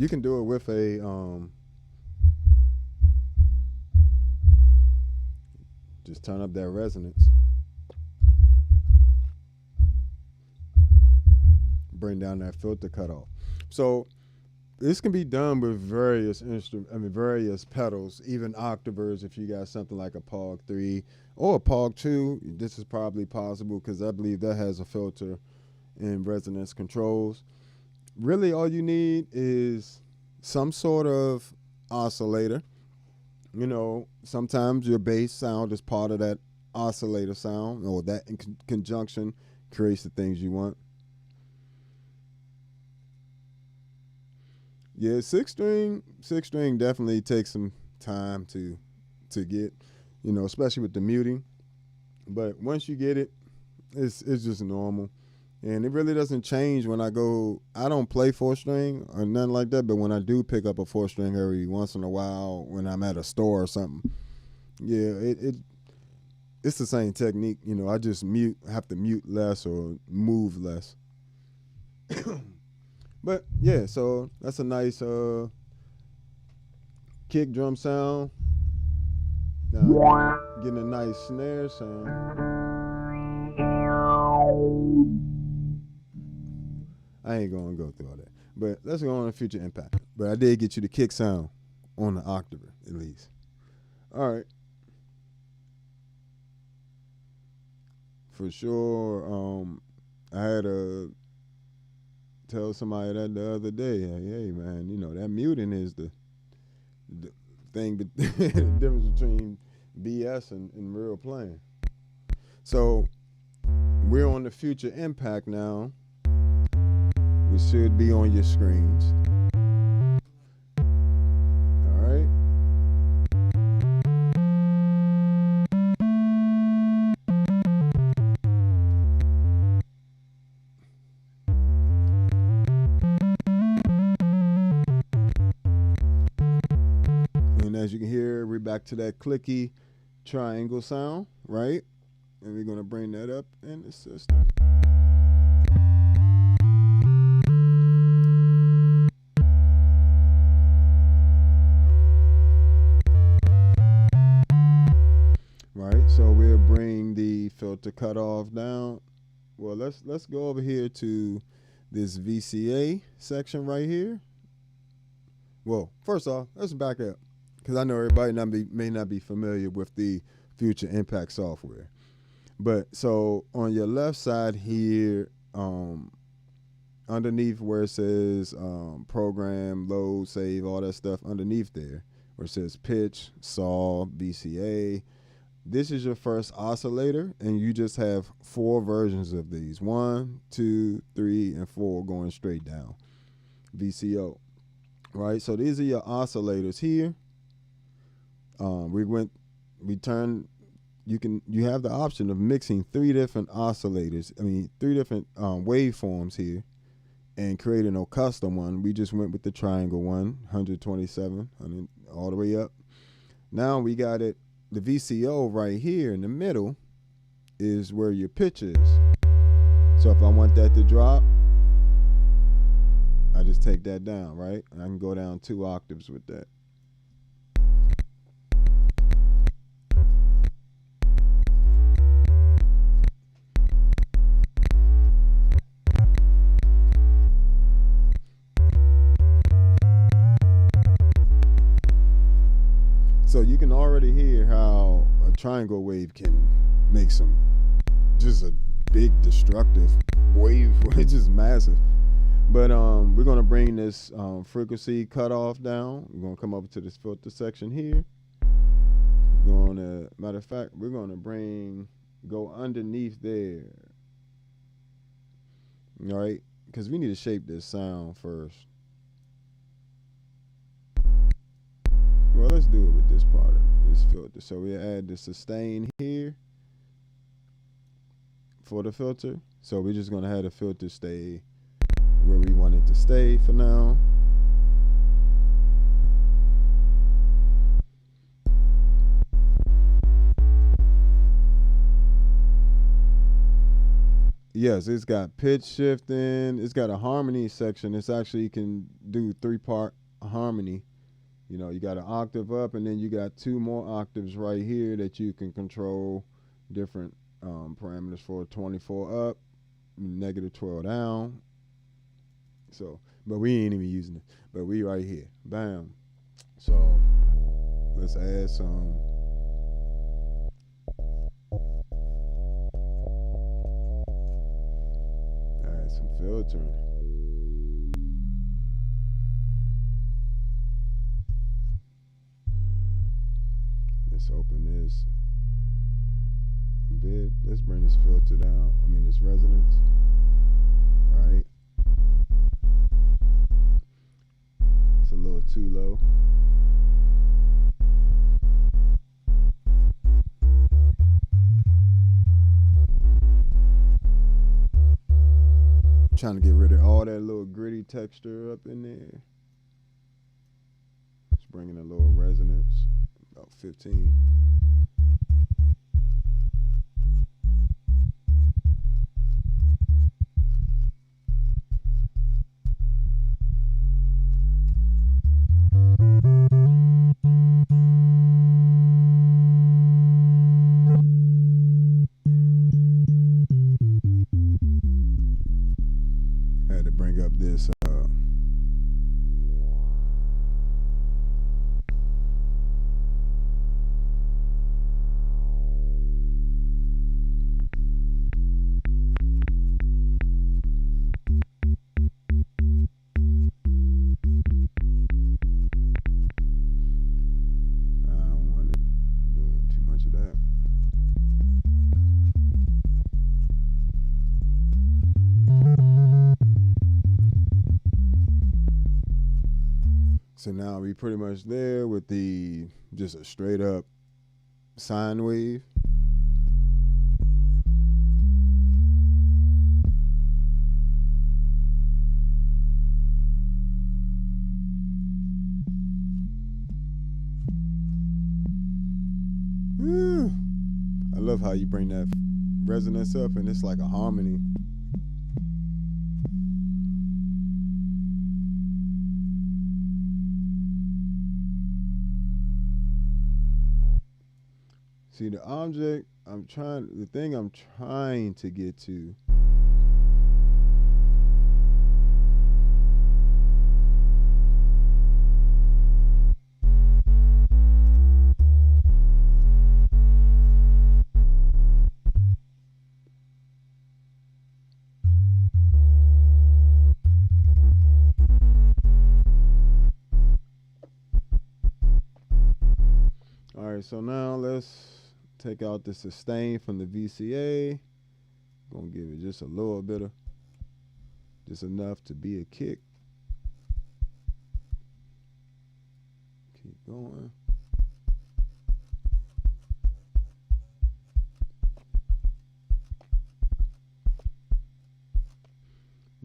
can do it with a just turn up that resonance. Bring down that filter cutoff. So this can be done with various various pedals, even octavers. If you got something like a Pog 3 or a Pog 2, this is probably possible because I believe that has a filter and resonance controls. Really, all you need is some sort of oscillator. You know, sometimes your bass sound is part of that oscillator sound, or that in conjunction creates the things you want. Yeah, six string definitely takes some time to get, especially with the muting. But once you get it, it's just normal. And it really doesn't change when I go. I don't play 4-string or nothing like that, but when I do pick up a 4-string every once in a while when I'm at a store or something, yeah, it's the same technique. I just have to mute less or move less. But yeah, so that's a nice kick drum sound. Now, getting a nice snare sound. I ain't gonna go through all that, but let's go on to Future Impact. But I did get you the kick sound on the octave at least. All right, for sure. I had to tell somebody that the other day. Hey man, that muting is the thing, the difference between BS and real playing. So we're on the Future Impact now. It should be on your screens. All right. And as you can hear, we're back to that clicky triangle sound, right? And we're going to bring that up in the system. Right, so we'll bring the filter cutoff down. Well, let's go over here to this VCA section right here. Well, first off, let's back up because I know everybody may not be familiar with the Future Impact software. But so on your left side here, underneath where it says program, load, save, all that stuff underneath there, where it says pitch, saw, VCA. This is your first oscillator, and you just have 4 versions of these. 1, 2, 3, and 4 going straight down. VCO. Right? So these are your oscillators here. You have the option of mixing 3 different oscillators. 3 different waveforms here and creating a custom one. We just went with the triangle one, 127, all the way up. Now we got it. The VCO right here in the middle is where your pitch is. So if I want that to drop, I just take that down, right? And I can go down 2 octaves with that. So you can already hear how a triangle wave can make just a big destructive wave, which is massive. But we're gonna bring this frequency cutoff down. We're gonna come over to this filter section here. Matter of fact, we're gonna go underneath there. All right, because we need to shape this sound first. Well, let's do it with this part of this filter. So we add the sustain here for the filter. So we're just gonna have the filter stay where we want it to stay for now. Yes, it's got pitch shifting. It's got a harmony section. It's actually can do 3-part harmony. You got an octave up, and then you got 2 more octaves right here that you can control different parameters for. 24 up, -12 down. So, but we ain't even using it. But we right here, bam. So let's add some. Add some filtering. Let's open this bit. Let's bring this filter down. I mean, this resonance. Right. It's a little too low. Trying to get rid of all that little gritty texture up in there. Just bringing a little resonance, about 15. Had to bring up this so now we pretty much there with the just a straight up sine wave. I love how you bring that resonance up and it's like a harmony. See, the object the thing I'm trying to get to all right, so now let's take out the sustain from the VCA. Gonna give it just a little bit of, just enough to be a kick. Keep going.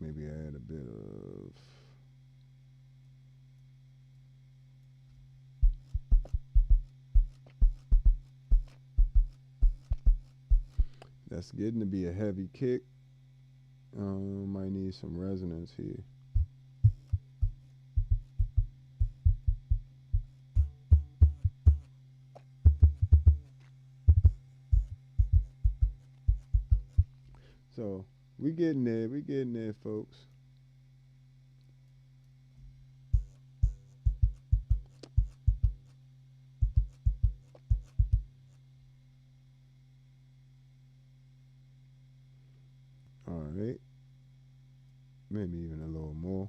Maybe add a bit of, that's getting to be a heavy kick. Might need some resonance here. So we getting there, folks. All right, maybe even a little more.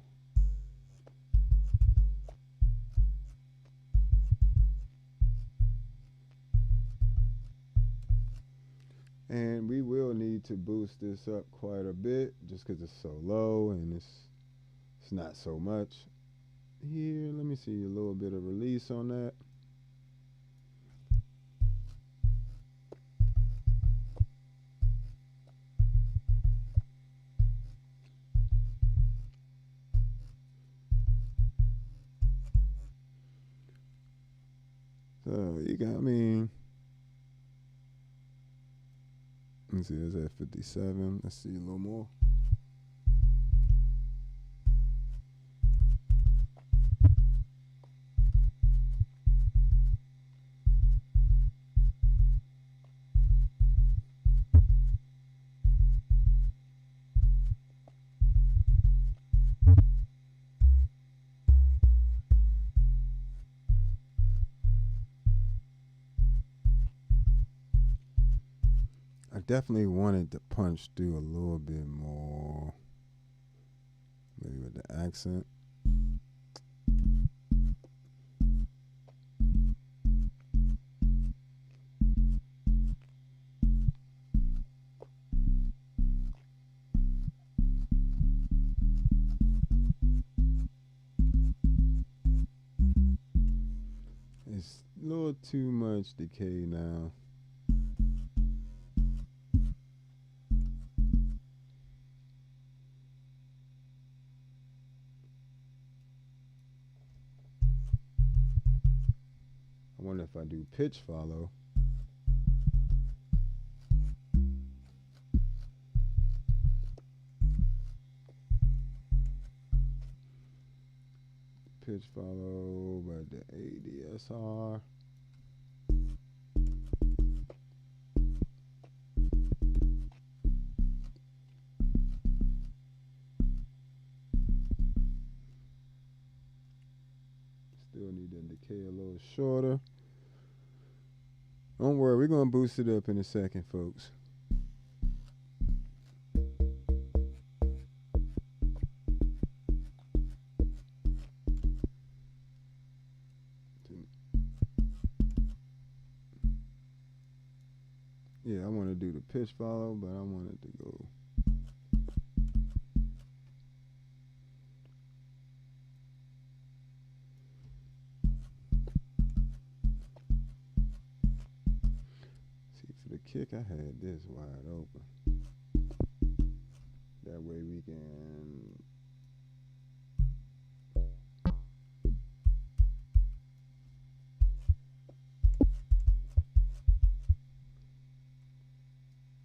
And we will need to boost this up quite a bit just because it's so low and it's not so much. Here, let me see a little bit of release on that. So you got, I mean, let's see, it's at 57. Let's see a little more. I definitely wanted to punch through a little bit more, maybe with the accent. little too much decay now. I wonder if I do pitch follow. Pitch follow by the ADSR. Still need that decay a little shorter. Don't worry, we're going to boost it up in a second, folks. Yeah, I want to do the pitch follow, but I want it to go. See, for the kick, I had this wide open. That way we can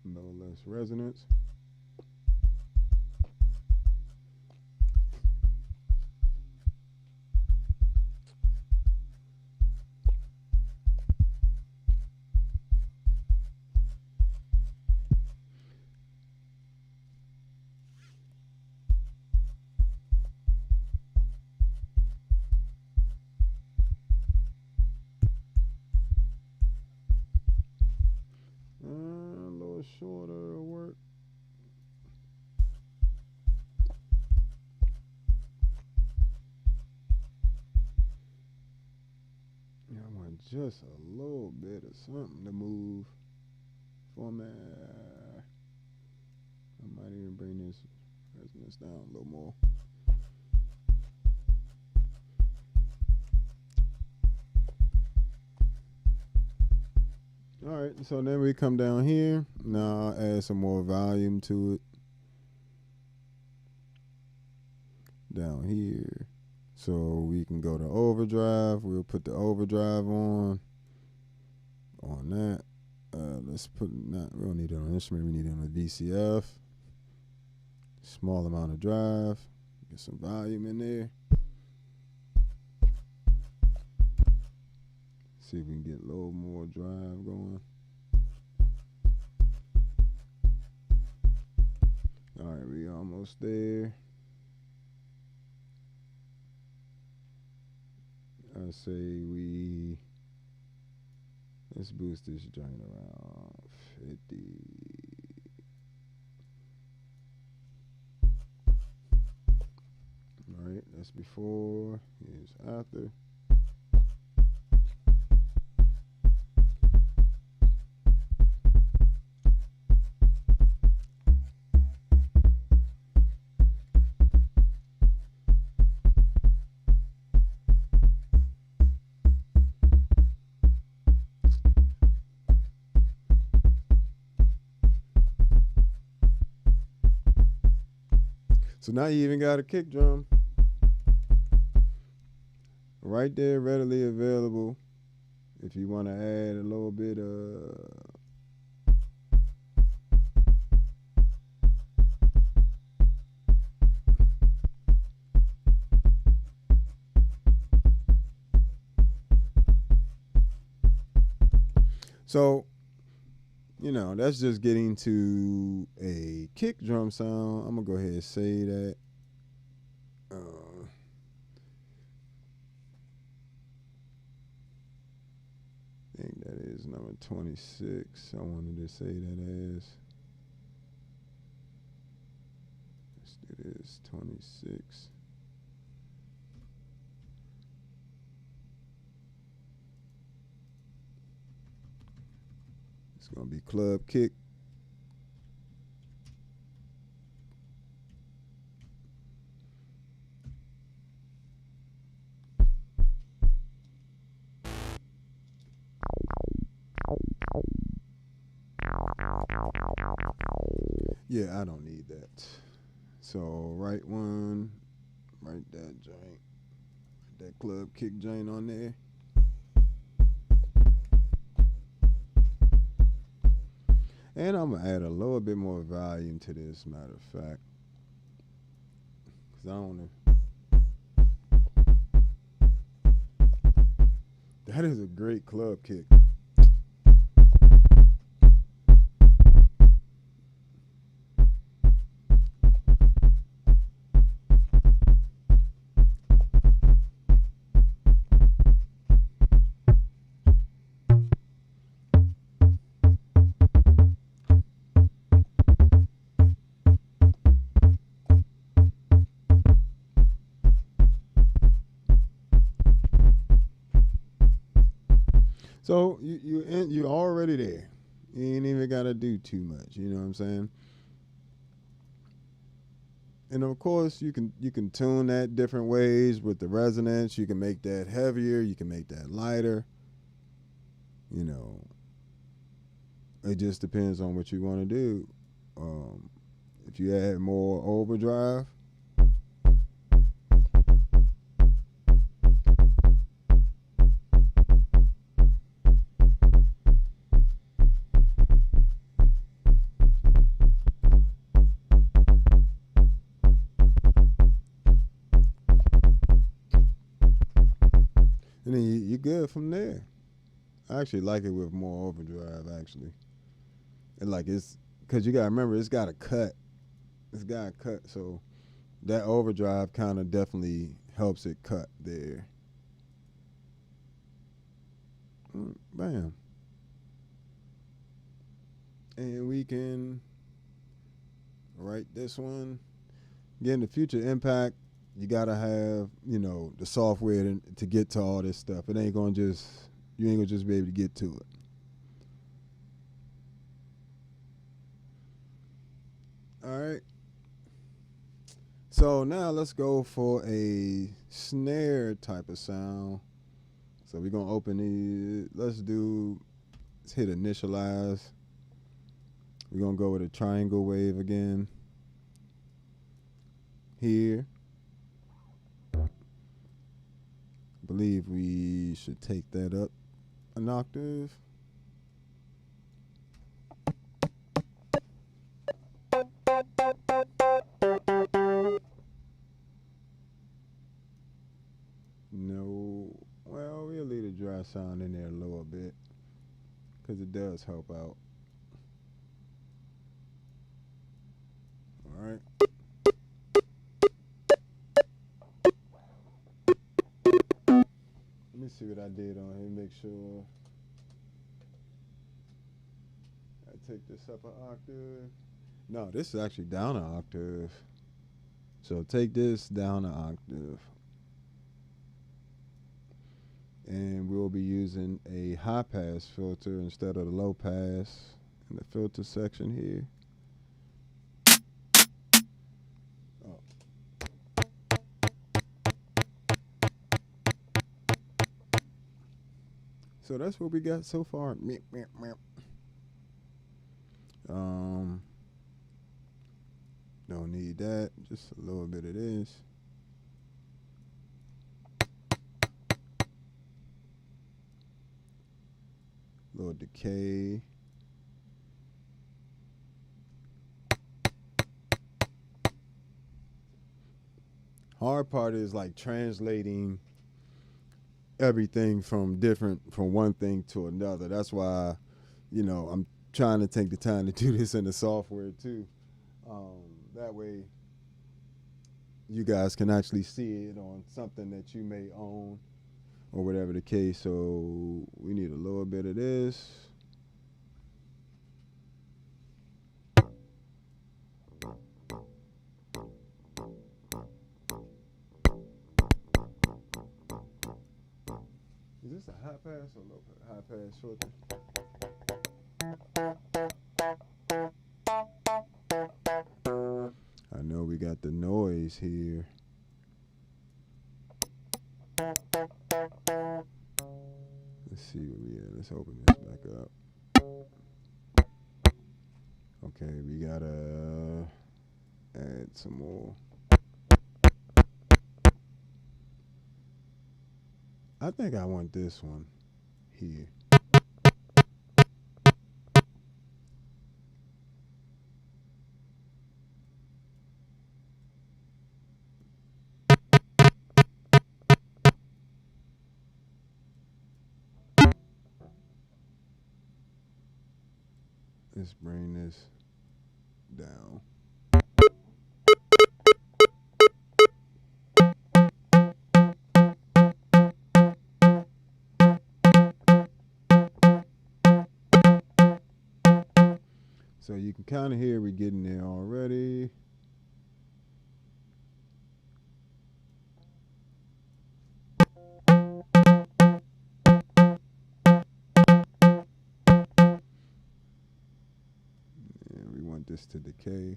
no less resonance. A little shorter work. Yeah, I want just a little bit of something to move format. I might even bring this resonance down a little more. All right, so then we come down here. Now I'll add some more volume to it. Down here. So we can go to overdrive. We'll put the overdrive on that. Let's put, we don't need it on instrument, we need it on the VCF. Small amount of drive. Get some volume in there. See if we can get a little more drive going. All right, we almost there. I say let's boost this joint around 50. All right, that's before, here's after. So now you even got a kick drum right there, readily available. If you want to add a little bit of so, you know, that's just getting to a kick drum sound. I'm going to go ahead and say that. I think that is number 26. I wanted to say that as. Let's do this, 26. It's going to be club kick. Yeah, I don't need that. So right one, right that joint, that club kick joint on there. And I'm gonna add a little bit more volume to this, matter of fact, cause I don't know. That is a great club kick. So you already there. You ain't even gotta do too much. You know what I'm saying? And of course, you can tune that different ways with the resonance. You can make that heavier. You can make that lighter. You know, it just depends on what you want to do. If you add more overdrive, and then you're good from there. I actually like it with more overdrive, actually. And like it's because you gotta remember it's got a cut. It's got a cut, so that overdrive kind of definitely helps it cut there. Bam. And we can write this one. Again, the future impact, you gotta have, the software to get to all this stuff. It ain't gonna just you ain't gonna just be able to get to it. All right. So now let's go for a snare type of sound. So we're gonna open the. Let's hit initialize. We're gonna go with a triangle wave again. Here. I believe we should take that up an octave. No, well, we'll leave the dry sound in there a little bit because it does help out. All right. Let me see what I did on here. Make sure I take this up an octave. No, this is actually down an octave. So take this down an octave. And we'll be using a high pass filter instead of the low pass in the filter section here. Oh. So that's what we got so far. Don't need that, just a little bit of this. Little decay. Hard part is like translating everything from one thing to another. That's why, I'm trying to take the time to do this in the software too. That way you guys can actually see it on something that you may own or whatever the case. So we need a little bit of this. Is this a high pass or low pass? High pass filter. I know we got the noise here. Let's see where we at. Let's open this back up. Okay, we gotta add some more. I think I want this one here. Let's bring this down. So you can kind of hear we're getting there already. And we want this to decay.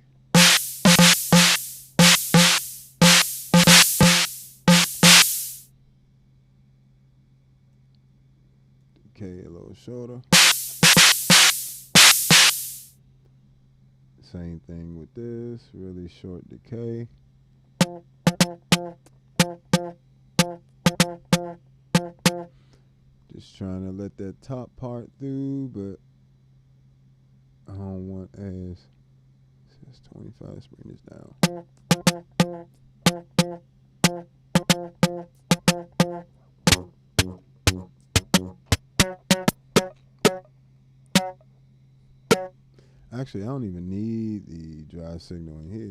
Decay a little shorter. Same thing with this, really short decay. Just trying to let that top part through, but I don't want as, it's 25, let's bring this down. Actually, I don't even need the dry signal in here.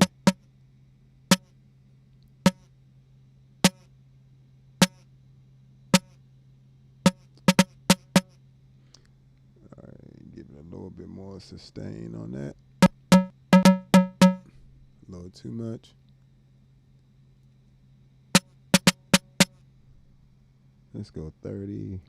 All right, give it a little bit more sustain on that. A little too much. Let's go 30.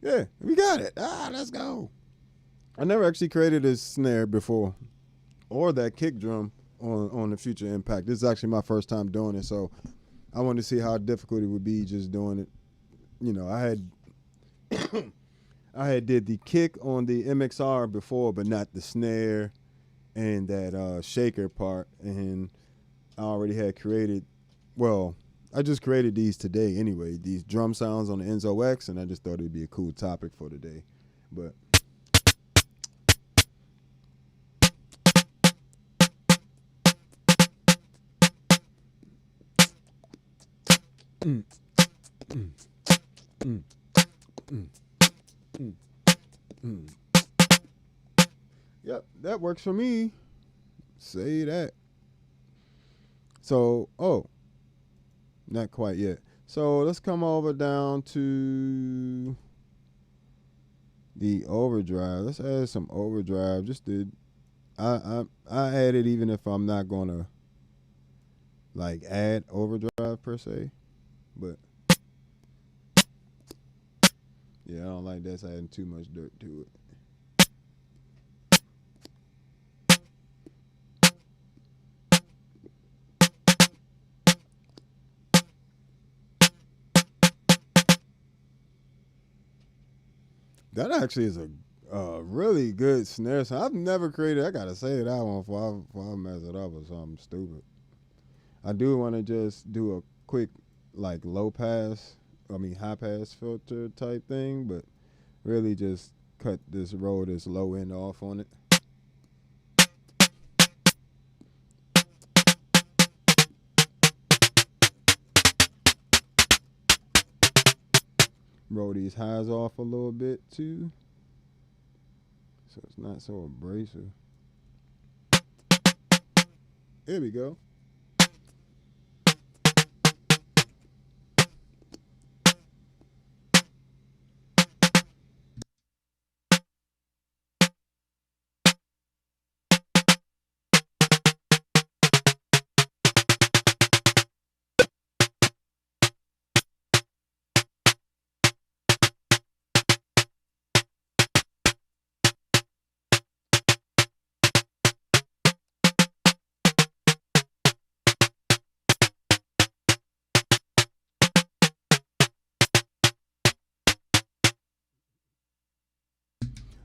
Yeah, we got it. Let's go. I never actually created a snare before or that kick drum on the Future Impact. This is actually my first time doing it, so I wanted to see how difficult it would be just doing it. You know, I had did the kick on the MXR before, but not the snare and that shaker part, and I already had created, well, I just created these today anyway, these drum sounds on the Enzo X, and I just thought it'd be a cool topic for today. But Yep, that works for me. Say that. So, not quite yet. So let's come over down to the overdrive. Let's add some overdrive. I add it even if I'm not gonna like add overdrive per se, but yeah, I don't like that's adding too much dirt to it. That actually is a really good snare sound. I've never created. I gotta say that one before I mess it up or something stupid. I do want to just do a quick like high pass filter type thing, but really just cut this low end off on it. roll these highs off a little bit too, so it's not so abrasive. There we go.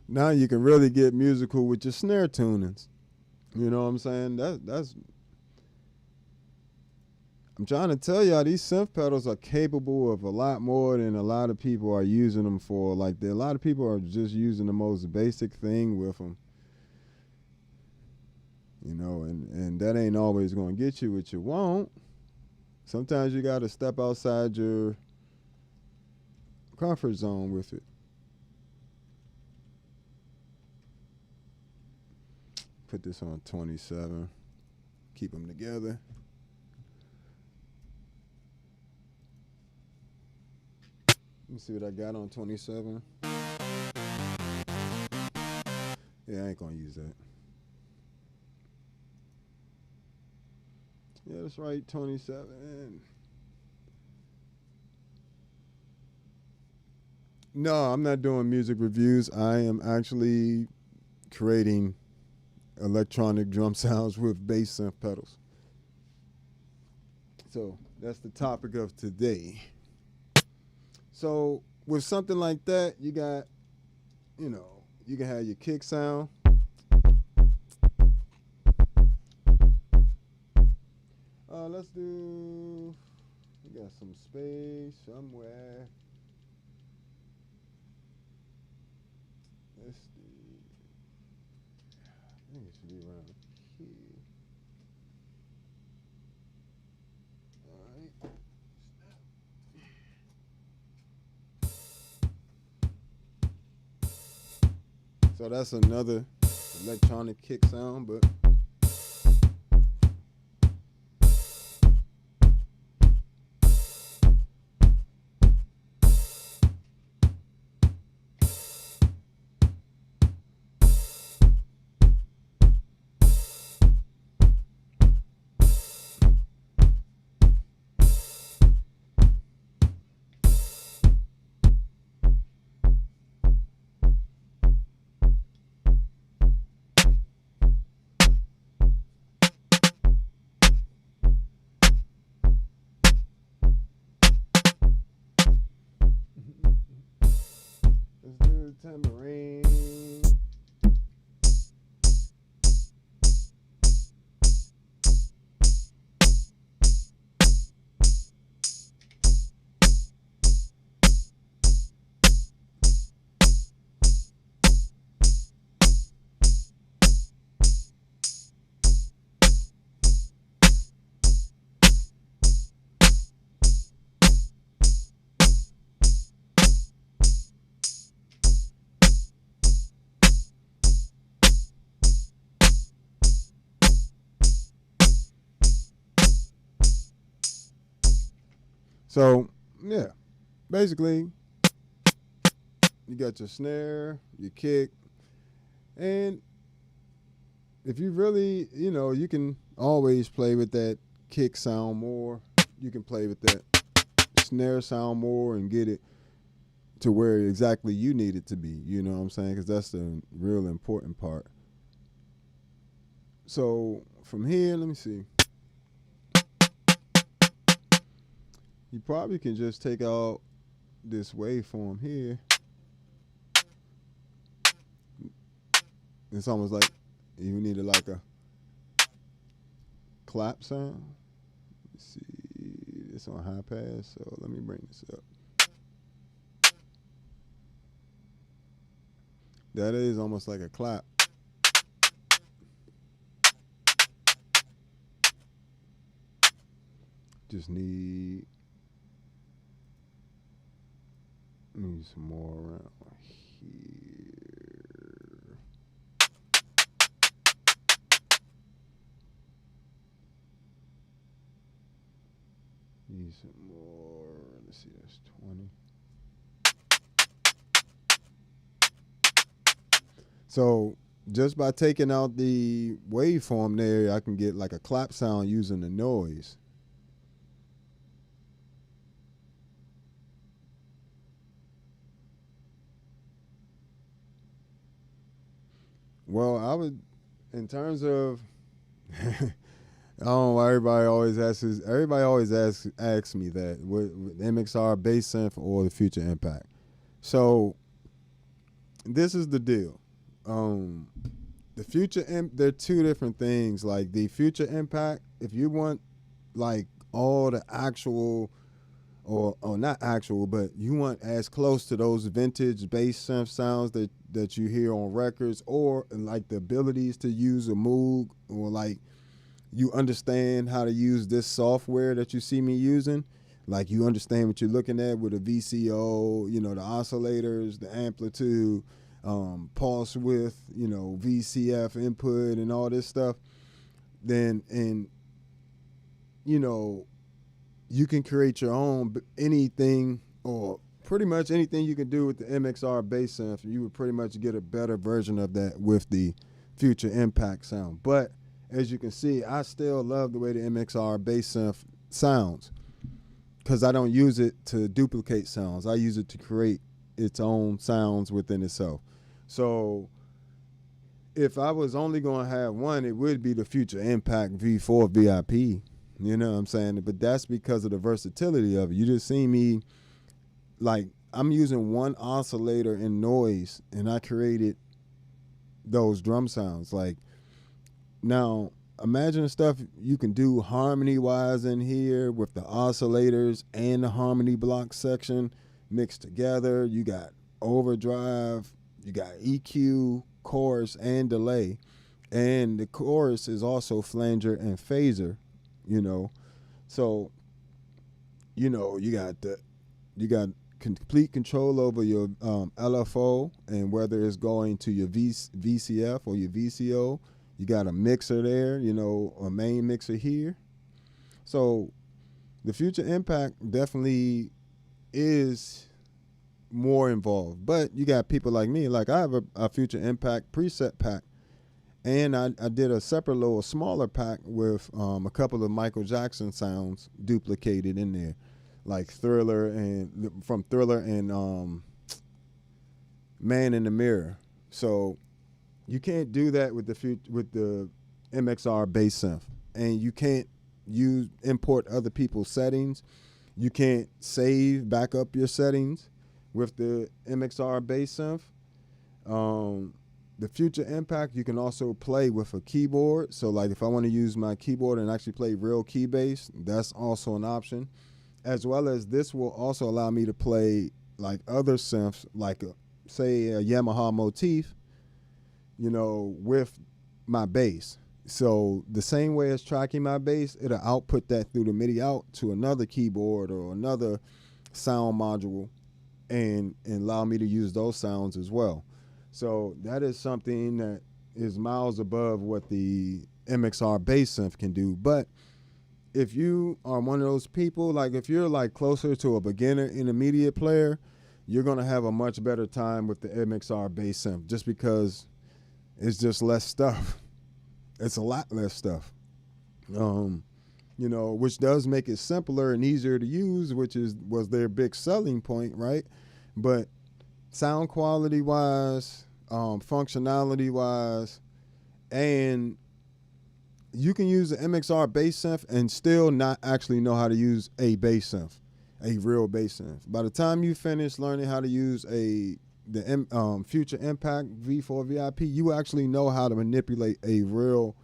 Now you can really get musical with your snare tunings. You know what I'm saying? That's I'm trying to tell y'all, these synth pedals are capable of a lot more than a lot of people are using them for. Like, a lot of people are just using the most basic thing with them. You know, and that ain't always going to get you what you want. Sometimes you got to step outside your comfort zone with it. Put this on 27. Keep them together. Let me see what I got on 27. Yeah, I ain't going to use that. Yeah, that's right, 27. No, I'm not doing music reviews. I am actually creating electronic drum sounds with bass synth pedals. So that's the topic of today. So with something like that, you got, you know, you can have your kick sound. Let's do, we got some space somewhere. Let's see. I think it should be around here. All right. So that's another electronic kick sound, but let's do tambourine. So, yeah, basically, you got your snare, your kick, and if you really, you know, you can always play with that kick sound more. You can play with that snare sound more and get it to where exactly you need it to be. You know what I'm saying? Because that's the real important part. So from here, let me see. You probably can just take out this waveform here. It's almost like you needed like a clap sound. Let's see, it's on high pass, so let me bring this up. That is almost like a clap. Just need Need some more around here. Need some more. Let's see, that's 20. So just by taking out the waveform there, I can get like a clap sound using the noise. Well, I would, in terms of, I don't know why everybody always asks me that, with MXR, bass synth, or the future impact. So this is the deal. The there are two different things. Like the future impact, if you want like all the actual, or not actual, but you want as close to those vintage bass synth sounds that you hear on records, or like the abilities to use a Moog, or like you understand how to use this software that you see me using. Like you understand what you're looking at with a VCO, the oscillators, the amplitude, pulse width, VCF input and all this stuff. Then, and you can create your own anything, or pretty much anything you can do with the MXR bass synth. You would pretty much get a better version of that with the future impact sound. But as you can see, I still love the way the MXR bass synth sounds, because I don't use it to duplicate sounds. I use it to create its own sounds within itself. So if I was only going to have one, it would be the Future Impact V4 VIP. You know what I'm saying? But that's because of the versatility of it. You just see me, like, I'm using one oscillator and noise, and I created those drum sounds. Like, now, imagine stuff you can do harmony-wise in here with the oscillators and the harmony block section mixed together. You got overdrive, you got EQ, chorus, and delay. And the chorus is also flanger and phaser, So, you got complete control over your LFO, and whether it's going to your VCF or your VCO. You got a mixer there, a main mixer here. So the Future Impact definitely is more involved. But you got people like me, like I have a Future Impact preset pack. And I did a separate little smaller pack with a couple of Michael Jackson sounds duplicated in there, like Thriller and Man in the Mirror. So you can't do that with the MXR bass synth, and you can't import other people's settings. You can't back up your settings with the MXR bass synth. The Future Impact, you can also play with a keyboard. So like if I want to use my keyboard and actually play real key bass, that's also an option. As well as this will also allow me to play like other synths, like say a Yamaha motif, with my bass. So the same way as tracking my bass, it'll output that through the MIDI out to another keyboard or another sound module, and allow me to use those sounds as well. So that is something that is miles above what the MXR bass synth can do. But if you are one of those people, like if you're like closer to a beginner intermediate player, you're going to have a much better time with the MXR bass synth, just because it's just less stuff. It's a lot less stuff, which does make it simpler and easier to use, which was their big selling point, right? But sound quality wise, functionality wise, and you can use the MXR bass synth and still not actually know how to use a bass synth, a real bass synth. By the time you finish learning how to use the Future Impact V4 VIP, you actually know how to manipulate a real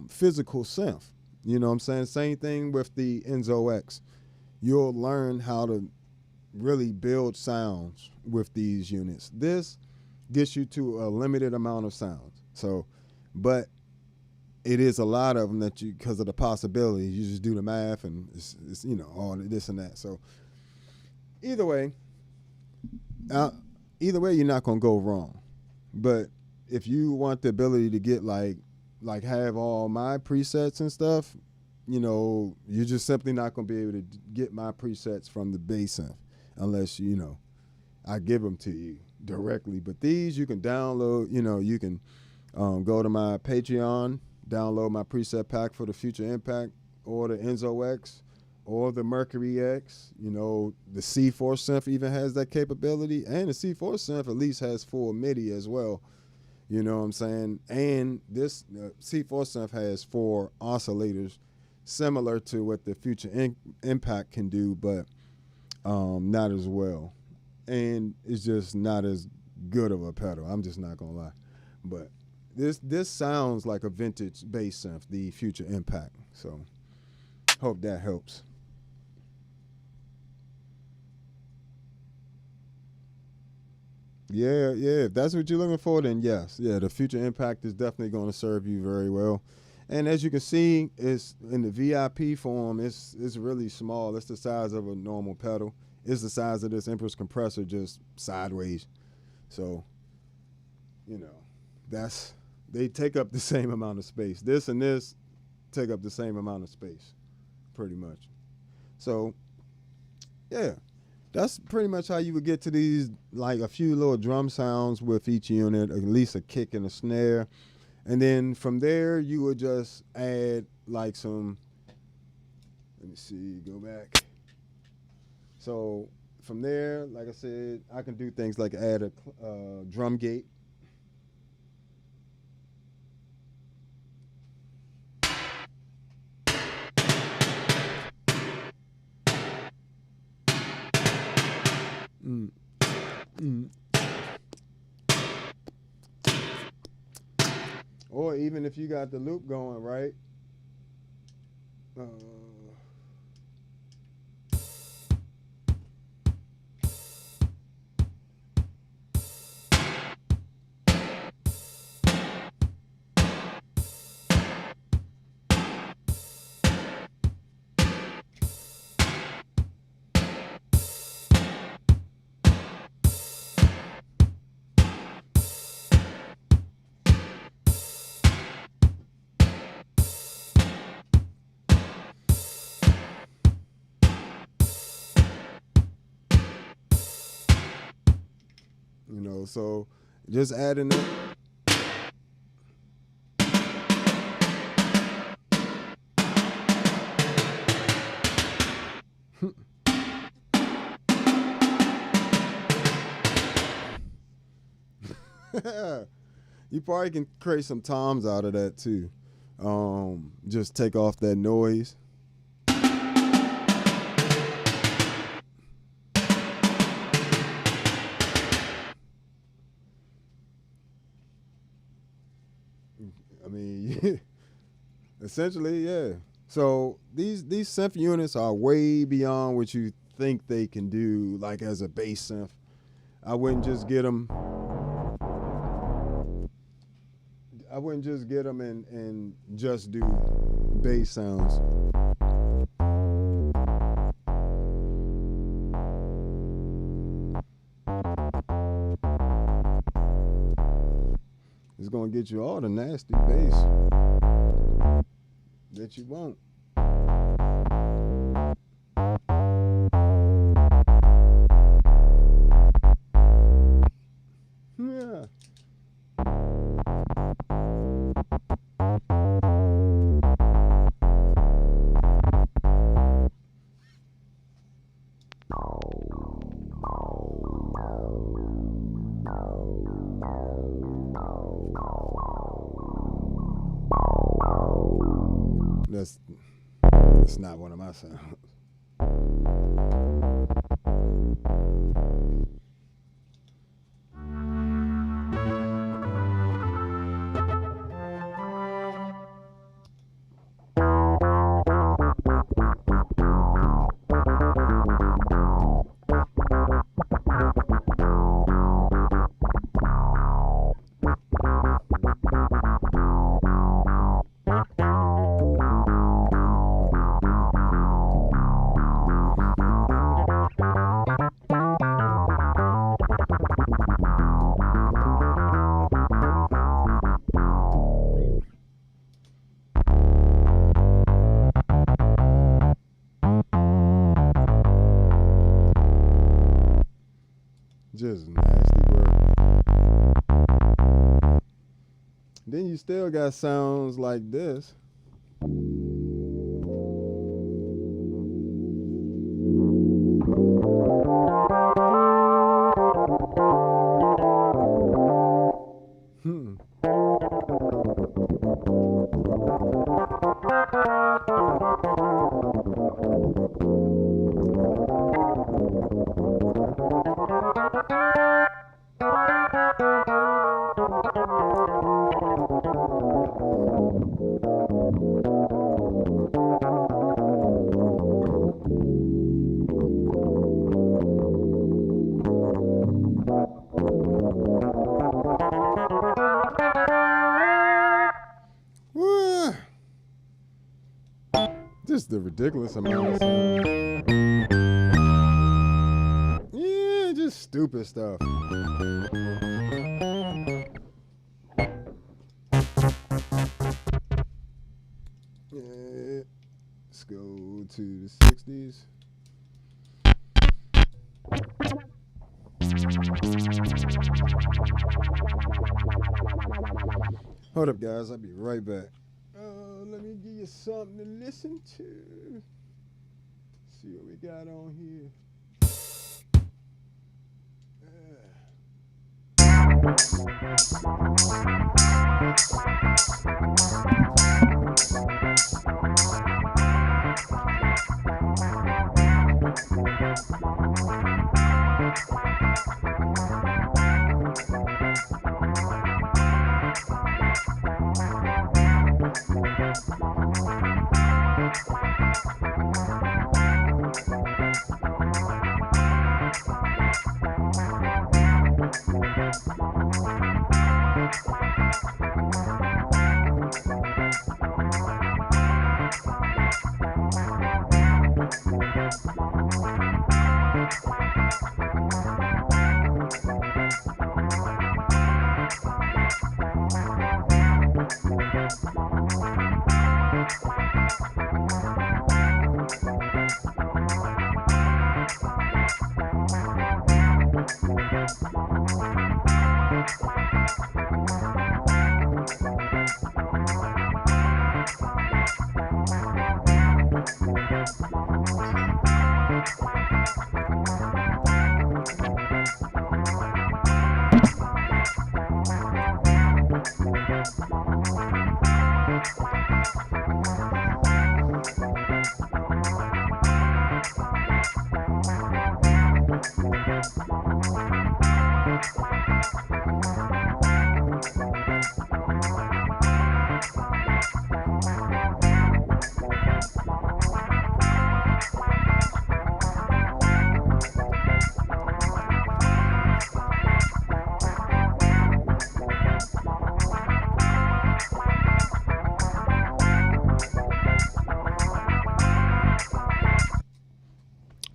physical synth. You know what I'm saying? Same thing with the Enzo X. You'll learn how to really build sounds with these units. This gets you to a limited amount of sounds. So, but it is a lot of them that because of the possibilities, you just do the math and it's all this and that. So either way, either way, you're not gonna go wrong. But if you want the ability to get like have all my presets and stuff, you know, you're just simply not gonna be able to get my presets from the bass synth unless, you know, I give them to you directly. But these you can download. You know, you can go to my Patreon, download my preset pack for the Future Impact or the Enzo X or the Mercury X. You know, the C4 synth even has that capability, and the C4 synth at least has full MIDI as well. You know what I'm saying? And this C4 synth has 4 oscillators, similar to what the Future Impact can do, but not as well. And it's just not as good of a pedal. I'm just not gonna lie. But this sounds like a vintage bass synth, the Future Impact. So hope that helps. Yeah, if that's what you're looking for, then yes. Yeah, the Future Impact is definitely going to serve you very well. And as you can see, it's in the VIP form, it's really small. It's the size of a normal pedal. It's the size of this Empress compressor, just sideways. So, you know, they take up the same amount of space. This and this take up the same amount of space, pretty much. So, yeah. That's pretty much how you would get to these, like a few little drum sounds with each unit, at least a kick and a snare. And then from there, you would just add like some, let me see, go back. So from there, like I said, I can do things like add a drum gate. Or even if you got the loop going, right? You know, so just adding it. You probably can create some toms out of that too. Just take off that noise. I mean, essentially, yeah. So these synth units are way beyond what you think they can do, like as a bass synth. I wouldn't just get them. I wouldn't just get them and just do bass sounds. It's gonna get you all the nasty bass that you want. Yeah. That's not one of my sounds. Just nasty work. Then you still got sounds like this. Just the ridiculous amount of sound. Yeah, just stupid stuff. Yeah. Let's go to the 60s. Hold up, guys. I'll be right back. Let me give you something to listen to. See what we got on here.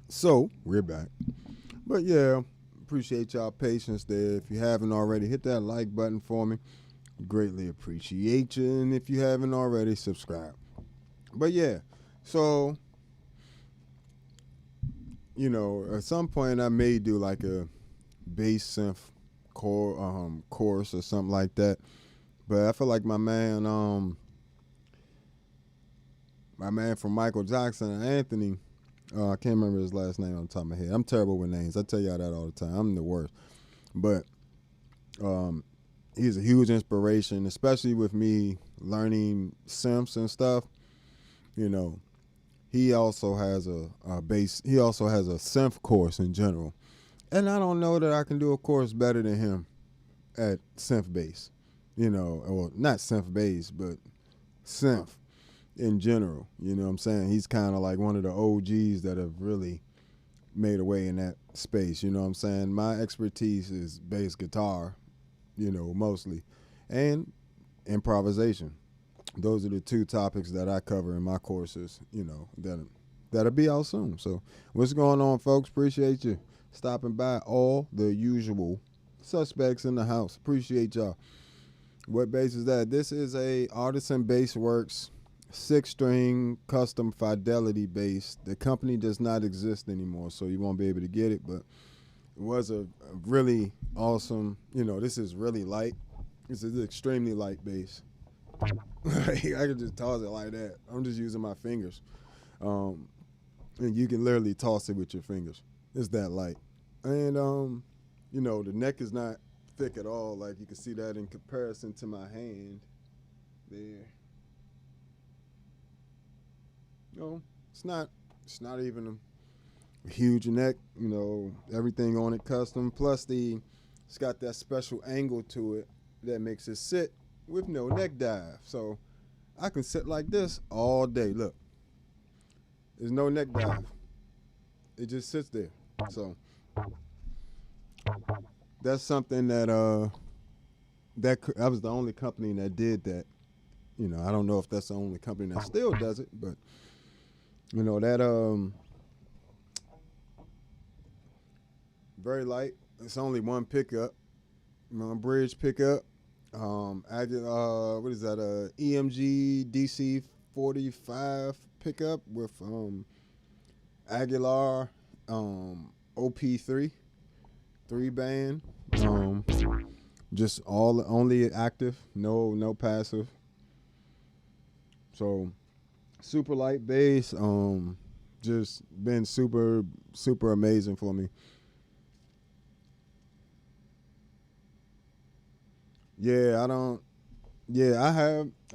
So, we're back. But yeah, appreciate y'all patience there. If you haven't already, hit that like button for me. Greatly appreciate you. And if you haven't already, subscribe. But yeah, so, you know, at some point I may do like a bass synth course or something like that. But I feel like my man from Michael Jackson, Anthony, I can't remember his last name on the top of my head. I'm terrible with names. I tell y'all that all the time. I'm the worst. But he's a huge inspiration, especially with me learning synths and stuff. You know, he also has a bass. He also has a synth course in general. And I don't know that I can do a course better than him at synth bass. You know, well, not synth bass, but synth in general. You know what I'm saying? He's kind of like one of the OGs that have really made a way in that space. You know what I'm saying? My expertise is bass guitar, you know, mostly, and improvisation. Those are the two topics that I cover in my courses, you know, that'll be out soon. So what's going on, folks? Appreciate you stopping by. All the usual suspects in the house. Appreciate y'all. What bass is that? This is a Artisan Bass Works 6-string custom Fidelity bass. The company does not exist anymore, so you won't be able to get it, but was a really awesome, this is really light. This is extremely light bass. I could just toss it like that. I'm just using my fingers. And you can literally toss it with your fingers. It's that light. And, the neck is not thick at all. Like you can see that in comparison to my hand there. It's not even a huge neck, everything on it custom. Plus it's got that special angle to it that makes it sit with no neck dive. So I can sit like this all day. Look, there's no neck dive. It just sits there. So that's something that was the only company that did that. I don't know if that's the only company that still does it, but that very light. It's only one pickup, bridge pickup. What is that? EMG DC 45 pickup with Aguilar OP3 3-band. Just only active, no passive. So super light bass. Just been super amazing for me. I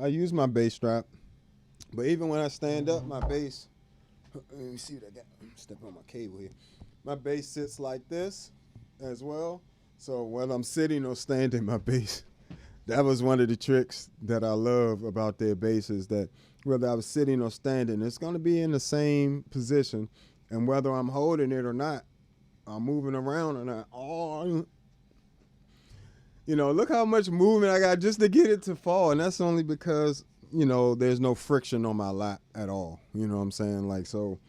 use my bass strap, but even when I stand up, my bass, let me see what I got. I'm stepping on my cable here. My bass sits like this as well. So whether I'm sitting or standing, my bass, that was one of the tricks that I love about their basses, that whether I was sitting or standing, it's going to be in the same position. And whether I'm holding it or not, I'm moving around or not. Look how much movement I got just to get it to fall. And that's only because, there's no friction on my lap at all. You know what I'm saying? Like, so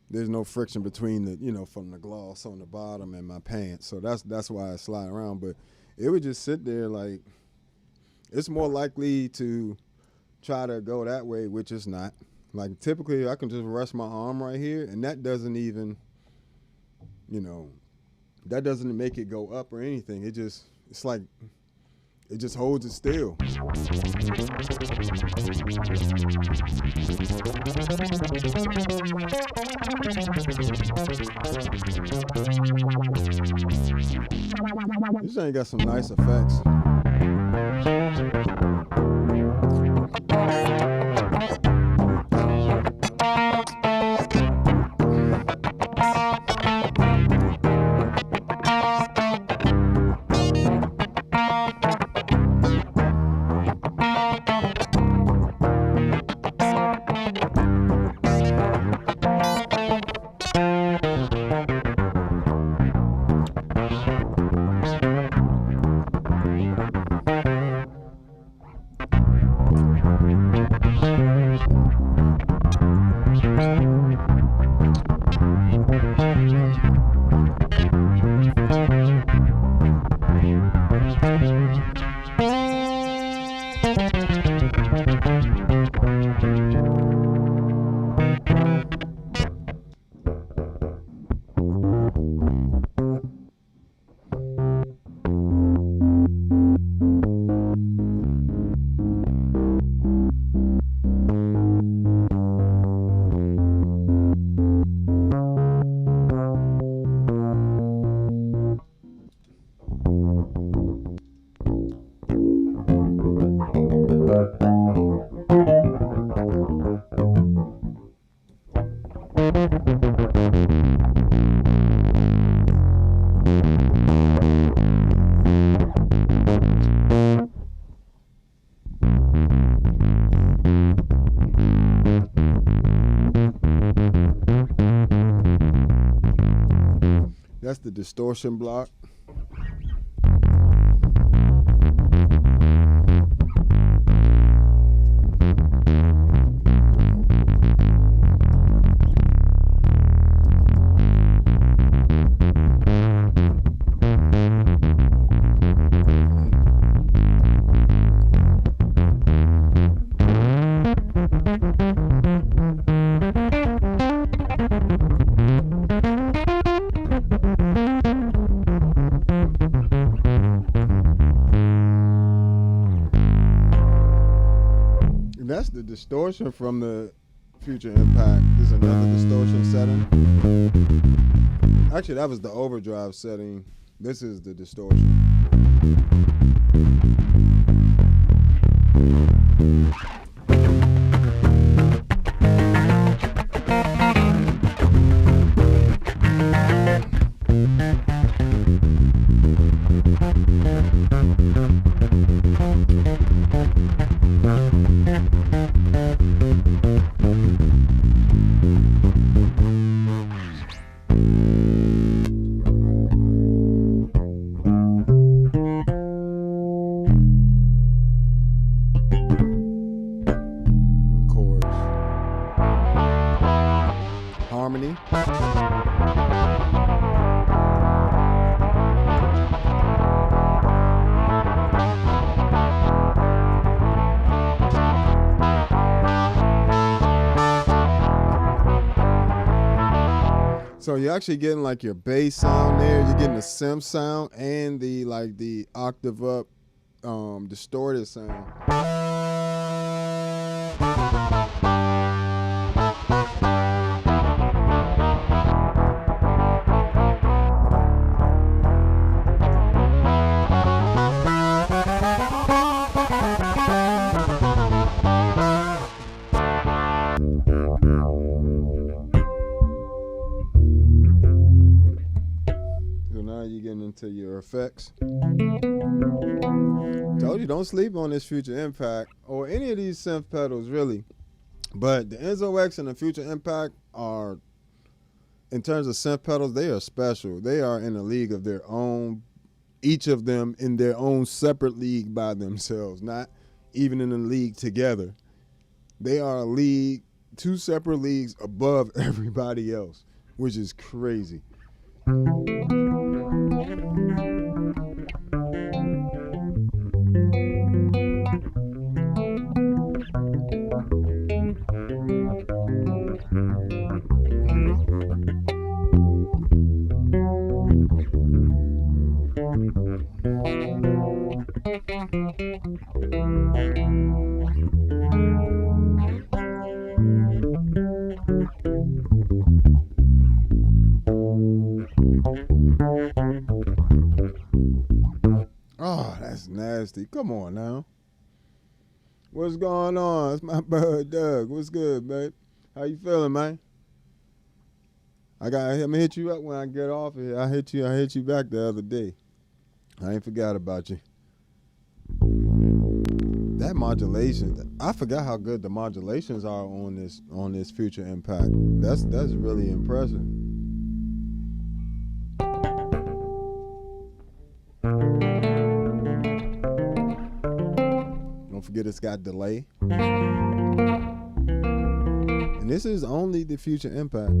there's no friction between the, from the gloss on the bottom and my pants. So that's why I slide around. But it would just sit there like, it's more likely to try to go that way, which is not. Like, typically I can just rest my arm right here, and that doesn't even, that doesn't make it go up or anything. It's like, it just holds it still. This thing got some nice effects. That's the distortion block. distortion from the Future Impact. There's another distortion setting. Actually, that was the overdrive setting. This is the distortion. Harmony. So you're actually getting like your bass sound there. You're getting the synth sound and the octave up distorted sound. You're getting into your effects. Told you, don't sleep on this Future Impact or any of these synth pedals, really. But the Enzo X and the Future Impact are, in terms of synth pedals, they are special. They are in a league of their own, each of them in their own separate league by themselves, not even in a league together. They are a league, two separate leagues above everybody else, which is crazy. Oh, that's nasty. Come on now. What's going on? It's my bud Doug. What's good, babe? How you feeling, man? I'm gonna hit you up when I get off of here. I hit you back the other day. I ain't forgot about you. That modulation, I forgot how good the modulations are on this Future Impact. That's really impressive. Don't forget it's got delay. And this is only the Future Impact.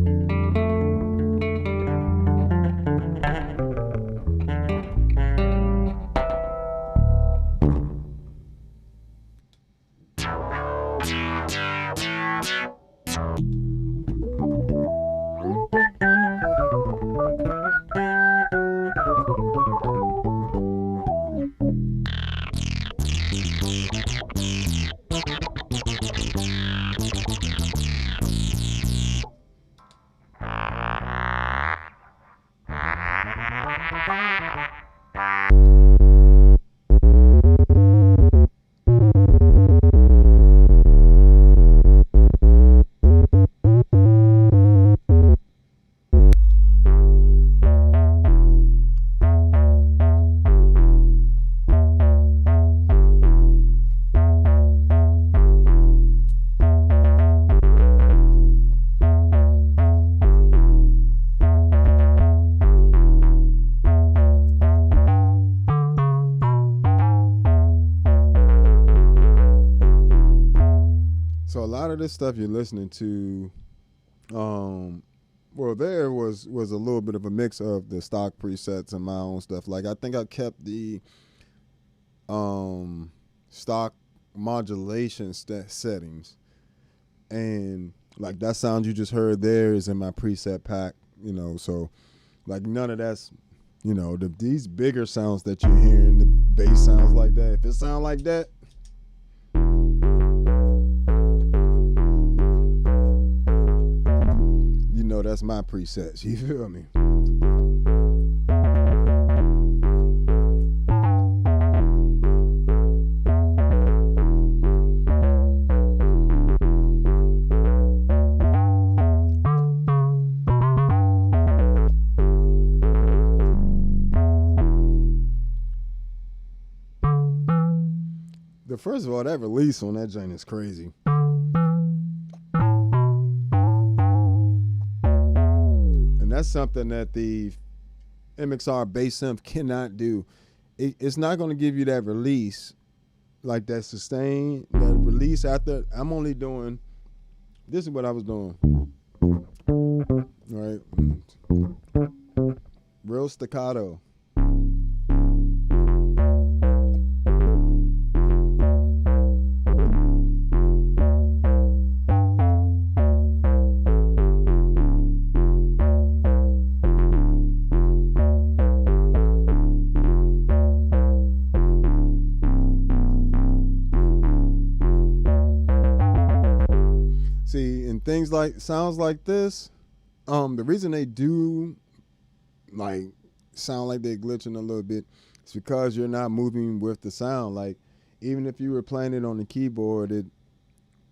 So a lot of this stuff you're listening to, there was a little bit of a mix of the stock presets and my own stuff. Like I think I kept the stock modulation settings, and like that sound you just heard there is in my preset pack. So like none of that's, these bigger sounds that you're hearing, the bass sounds like that. If it sound like that, that's my presets. You feel me? First of all, that release on that joint is crazy. And that's something that the MXR bass synth cannot do. It's not going to give you that release, like that sustain, that release after. I'm only doing, this is what I was doing. Right? Real staccato. See, and things like sounds like this, the reason they do like sound like they're glitching a little bit is because you're not moving with the sound. Like even if you were playing it on the keyboard,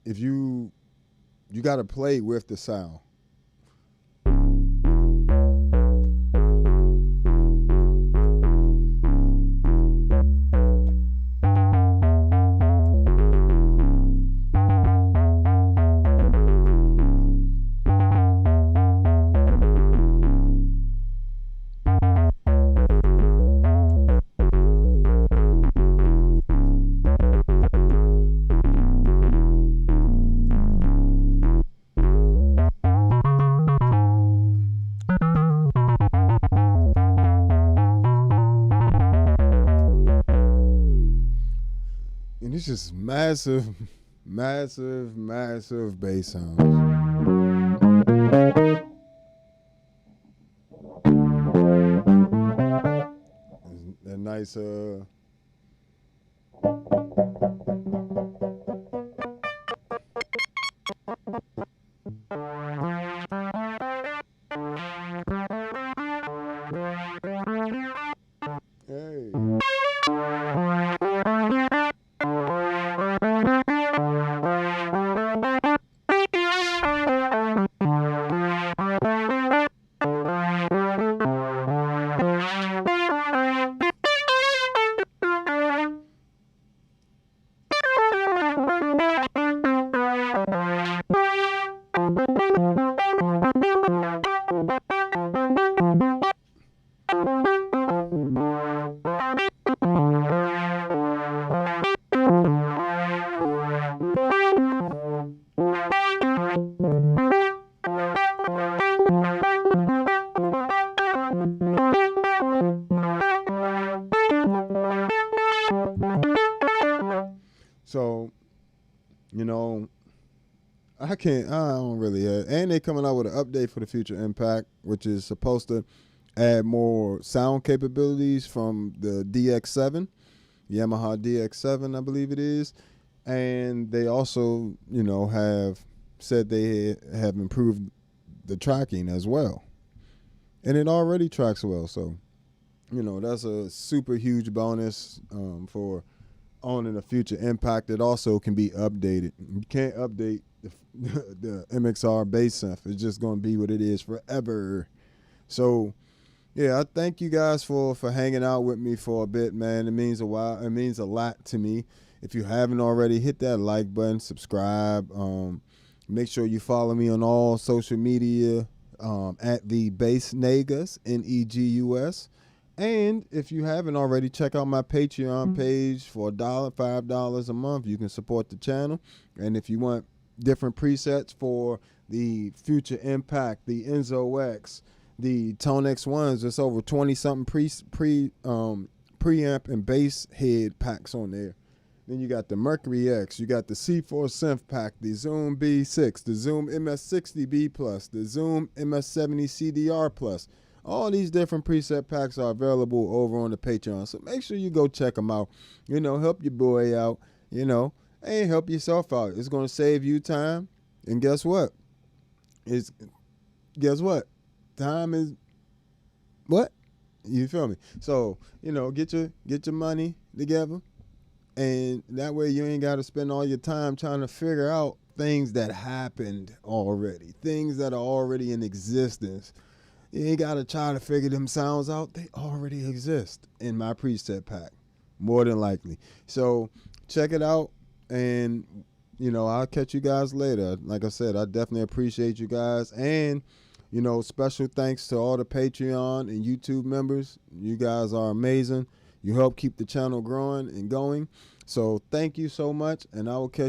if you got to play with the sound. And it's just massive, massive, massive bass sounds. That nice hey. So, you know, I don't really have, and they're coming out with an update for the Future Impact, which is supposed to add more sound capabilities from the DX7, Yamaha DX7, I believe it is. And they also, you know, have said they have improved the tracking as well. And it already tracks well. So, you know, that's a super huge bonus for owning a Future Impact. It also can be updated. You can't update the MXR bass synth. It's just going to be what it is forever. So, yeah, I thank you guys for hanging out with me for a bit, man. It means a while. It means a lot to me. If you haven't already, hit that like button, subscribe. Make sure you follow me on all social media at the Bass Negus, Negus. And if you haven't already, check out my Patreon page for $5 a month. You can support the channel. And if you want different presets for the Future Impact, the Enzo X, the Tone X1s, there's over 20-something preamp and bass head packs on there. Then you got the Mercury X, you got the C4 Synth pack, the Zoom B6, the Zoom MS60B+, the Zoom MS70 CDR+. All these different preset packs are available over on the Patreon. So make sure you go check them out. You know, help your boy out, you know, and help yourself out. It's going to save you time. And guess what? guess what? Time is what? You feel me? So, get your money together, and that way you ain't got to spend all your time trying to figure out things that happened already, things that are already in existence. You ain't got to try to figure them sounds out. They already exist in my preset pack, more than likely. So check it out, and I'll catch you guys later. Like I said, I definitely appreciate you guys, and special thanks to all the Patreon and YouTube members. You guys are amazing. You help keep the channel growing and going. So thank you so much, and I will catch